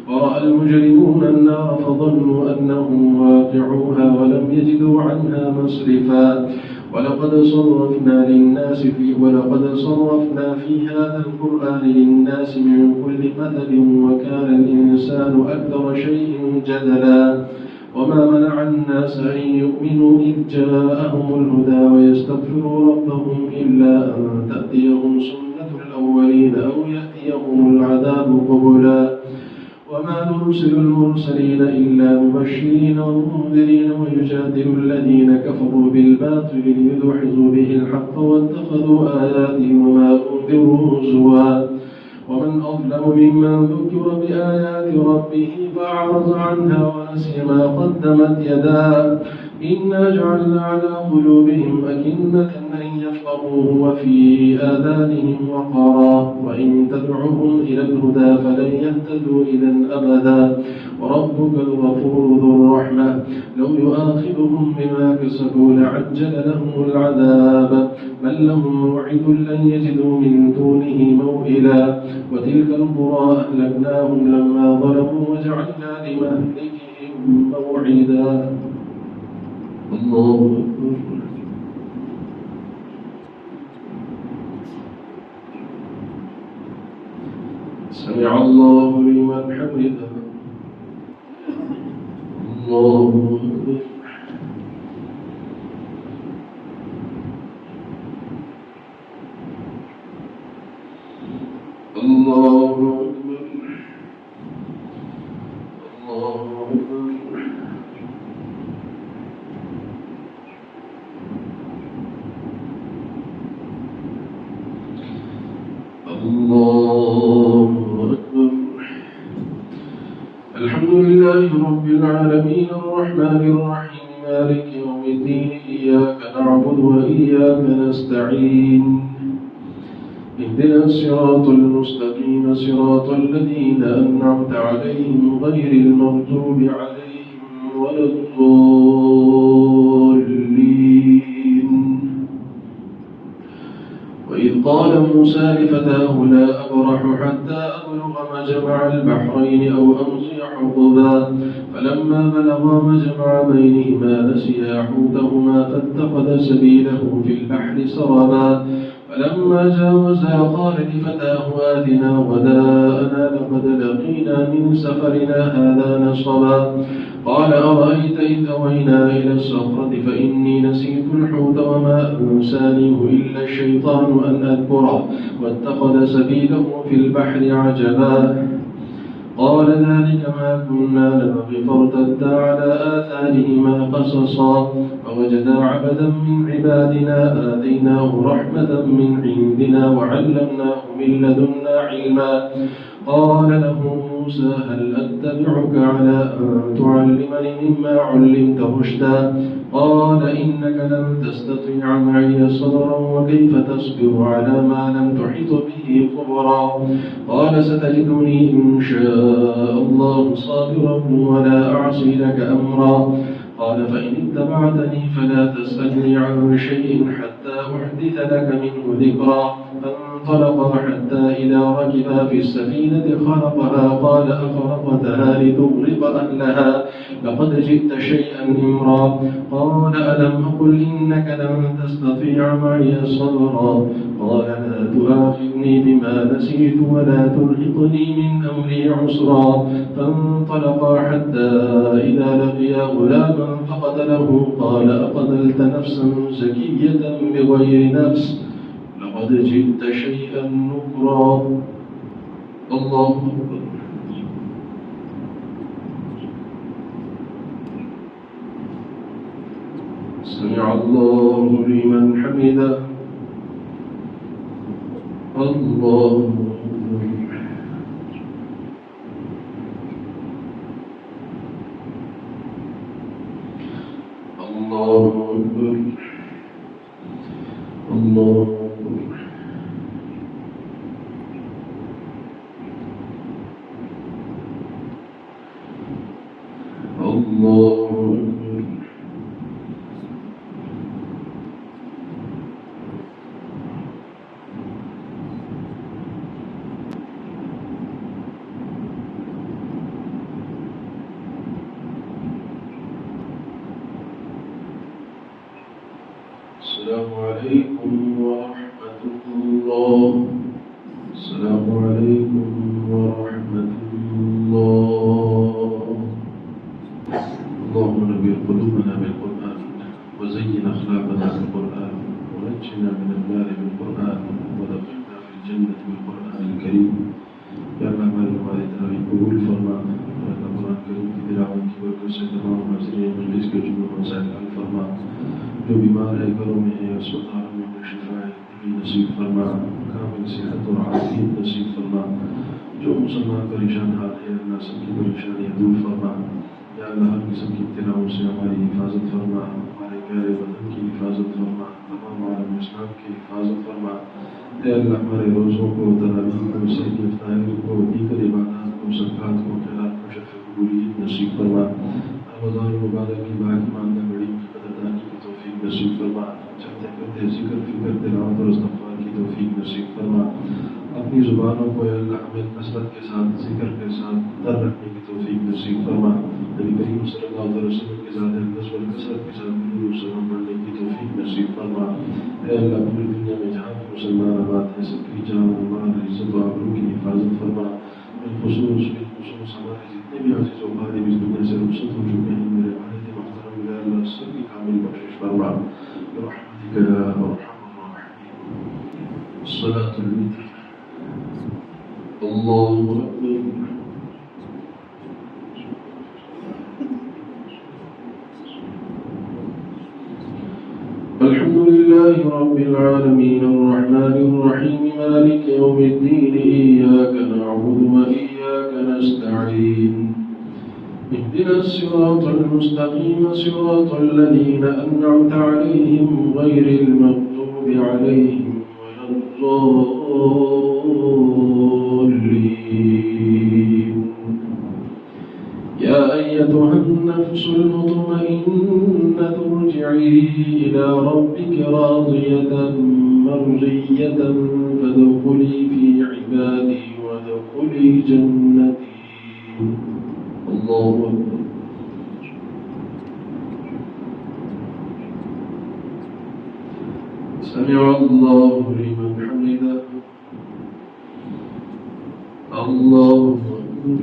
A: ورأى المجرمون النار فظنوا أنهم واقعوها ولم يجدوا عنها مصرفا. ولقد صرفنا في هذا القرآن للناس من كل مثل وكان الإنسان أكثر شيء جدلا. وما منع الناس أن يؤمنوا إذ جاءهم الهدى ويستغفروا ربهم إلا أن تأتيهم سنة الأولين أو يأتيهم العذاب قبلا وما نرسل المرسلين إلا مبشرين ومنذرين ويجادل الذين كفروا بالباطل ليدحضوا به الحق واتخذوا آياتي وما أنذروا هزوا ومن أظلم ممن ذكر بآيات ربه فأعرض عنها ونسي ما قدمت يداه إنا جعلنا على قلوبهم أكنة أن يفقهوه وفي آذانهم وقرا وإن تدعوهم إلى الهدى فلن يهتدوا إذا أبدا وربك الغفور ذو الرحمة لو يؤاخذهم بما كسبوا لعجل لهم العذاب بل لهم موعد لن يجدوا من دونه موئلا وتلك القرى أهلكناهم لما ظلموا وجعلنا لمهلكهم موعدا الله أكبر سمع الله لمن حمده الله أكبر الله أكبر الله أكبر الله أكبر الحمد لله رب العالمين الرحمن الرحيم مالك يوم الدين إياك نعبد وإياك نستعين اهدنا الصراط المستقيم صراط الذين أنعمت عليهم غير المغضوب عليهم ولا الضالين وإذ قال موسى لفتاه لا أبرح حتى أبلغ مجمع البحرين أو أمضي حقبا فلما بلغا مجمع بينهما نسيا حوتهما فاتخذ سبيله في البحر سربا فلما جاوزا قال لفتاه آتنا غداءنا لقد لقينا من سفرنا هذا نصبا قال أرأيت إذ أوينا إلى الصخرة فإني نسيت الحوت وما أنسانيه إلا الشيطان أن أذكره واتخذ سبيله في البحر عجبا قال ذلك ما كنا نبغي فارتدا على آثارهما قصصا فوجدا عبدا من عبادنا آتيناه رحمة من عندنا وعلمناه من لدنا علما قال له موسى هل أتبعك على أن تعلمني مما علمت رشدا قال إنك لن تستطيع معي صبرا وكيف تصبر على ما لم تحط به خبرا قال ستجدني إن شاء الله صابرا ولا أعصي لك أمرا قال فإن اتبعتني فلا تسألني عن شيء حتى أحدث لك منه ذكرا فانطلقا حتى إذا ركبا في السفينة خرقها قال أخرقتها لتغرق أهلها لقد جئت شيئا إمرا قال ألم أقل إنك لن تستطيع معي صبرا قال لا تؤاخذني بما نسيت ولا ترهقني من أمري عسرا فانطلقا حتى إذا لقيا غلاما فقتله قال أقتلت نفسا زكية بغير نفس لقد جئت شيئا نكرا الله أكبر سمع الله لمن حمده الله أكبر الله أكبر الله أكبر الله أكبر السلام عليكم ورحمة الله السلام عليكم ورحمة الله الله وزين أخلاقنا بالقرآن ونجنا من النار بالقرآن ودخلنا في الجنة بالقرآن الكريم. يا الله مالك والد ربي قبول فرما يا الله قرآن الكريم کی تلاوت کی برکت سے تمام حاضرین مجلس کے جملوں مسائل حل فرما. جو بیمار ہے گھروں میں ہے اسپتالوں میں شفا نصیب فرما. کامل صحت اور عافیت نصیب فرما. جو مسلمان پریشان حال ہے اللہ سب کی پریشانیاں دور فرما. یا اللہ ہر قسم کی ابتلاؤں سے ہماری حفاظت فرما. ہمارے پیارے بدن کی حفاظت فرما. تمام عالم اسلام کی حفاظت فرما. اے اللہ ہمارے روزوں کو تراویح کو سحری افطار کو دیگر عبادات کو صدقات کو خیرات کو شرف قبولیت نصیب فرما. رمضان المبارک کی باقی ماندہ گھڑی کی قدردانی کی توفیق نصیب فرما. چلتے کرتے ذکر فکر تلاوت اور استغفار کی توفیق نصیب فرما. اپنی زبانوں کو اے اللہ ہمیں کثرت کے ساتھ ذکر کے ساتھ در رکھنے کی توفیق نصیب فرما. نبی کریم صلی اللہ علیہ وسلم کے ذات اقدس و کثرت کے ساتھ درود و سلام پڑھنے کی توفیق نصیب فرما. اے اللہ پوری دنیا میں جہاں بھی مسلمان آباد ہیں سب کی جان و مال عزت و آبرو کی حفاظت فرما. بالخصوص ہمارے جتنے بھی عزیز و اقارب اس دنیا سے رخصت ہو چکے ہیں میرے والد محترم اے اللہ سب کی کامل بخشش فرما برحمتک یا ارحم الراحمین. الصلاۃ الوتر. اللہ اکبر. الحمد لله رب العالمين الرحمن الرحيم مالك يوم الدين إياك نعبد وإياك نستعين اهدنا الصراط المستقيم صراط الذين أنعمت عليهم غير المغضوب عليهم ولا الضالين. يا أيتها النفس المطمئنة ارجعي إلى ربك راضية مرضية فادخلي في عبادي وادخلي جنتي. الله أكبر. سمع الله لمن حمده. الله أكبر.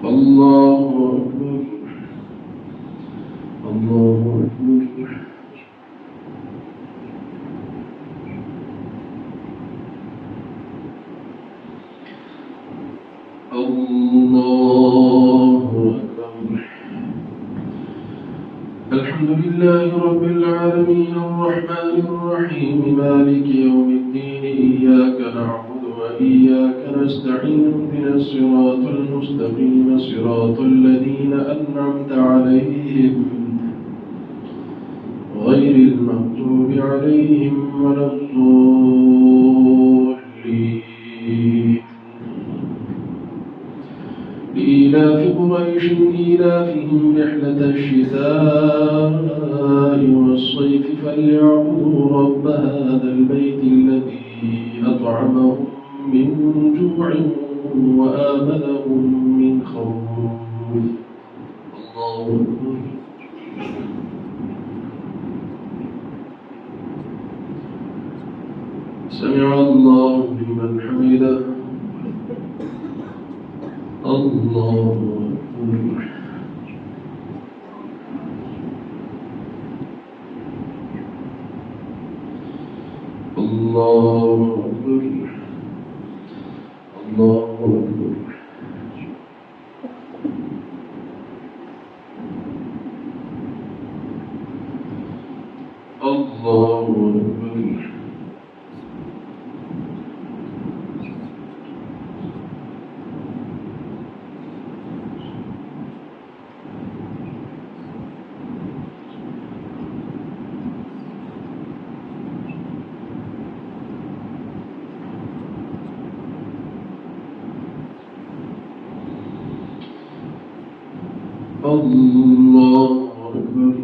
A: الله أكبر. الله أكبر. الله أكبر. الحمد لله رب العالمين الرحمن الرحيم مالك يوم الدين إياك نعبد وإياك نستعين اهدنا الصراط المستقيم صراط الذين أنعمت عليهم غير المغضوب عليهم ولا الضالين. لإيلاف قريش إيلافهم رحلة الشتاء والصيف فليعبدوا رب هذا البيت الذي أطعمهم من جوع وآمنهم من خوف. الله أكبر. سمع الله لمن حمده. الله أكبر. الله أكبر. الله أكبر. الله أكبر. الله أكبر.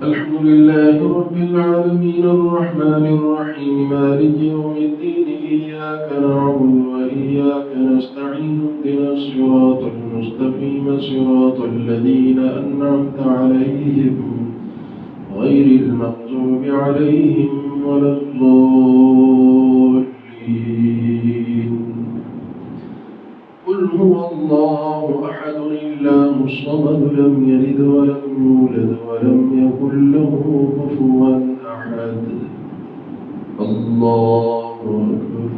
A: الحمد لله رب العالمين الرحمن الرحيم مالك يوم الدين إياك نعبد وإياك نستعين اهدنا الصراط المستقيم صراط الذين أنعمت عليهم غير المغضوب عليهم ولا الضالين. قل هو الصمد لم يلد ولم يولد ولم يكن له كفوا أحد الله أكبر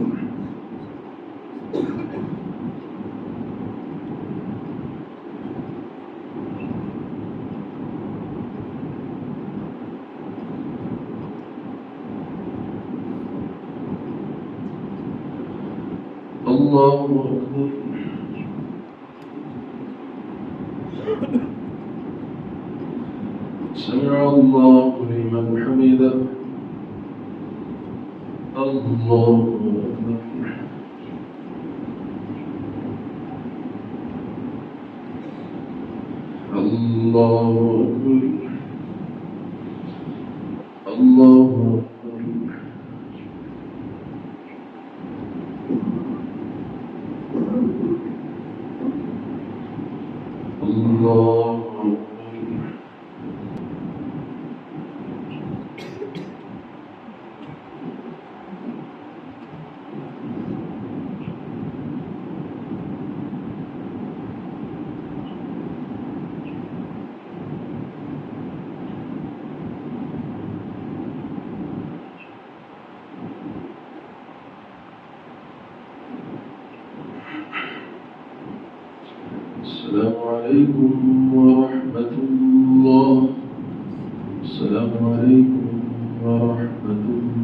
A: الله أكبر سمع الله لمن حمده الله أكبر الله أكبر الله أكبر الله أكبر السلام عليكم ورحمة الله السلام عليكم ورحمة الله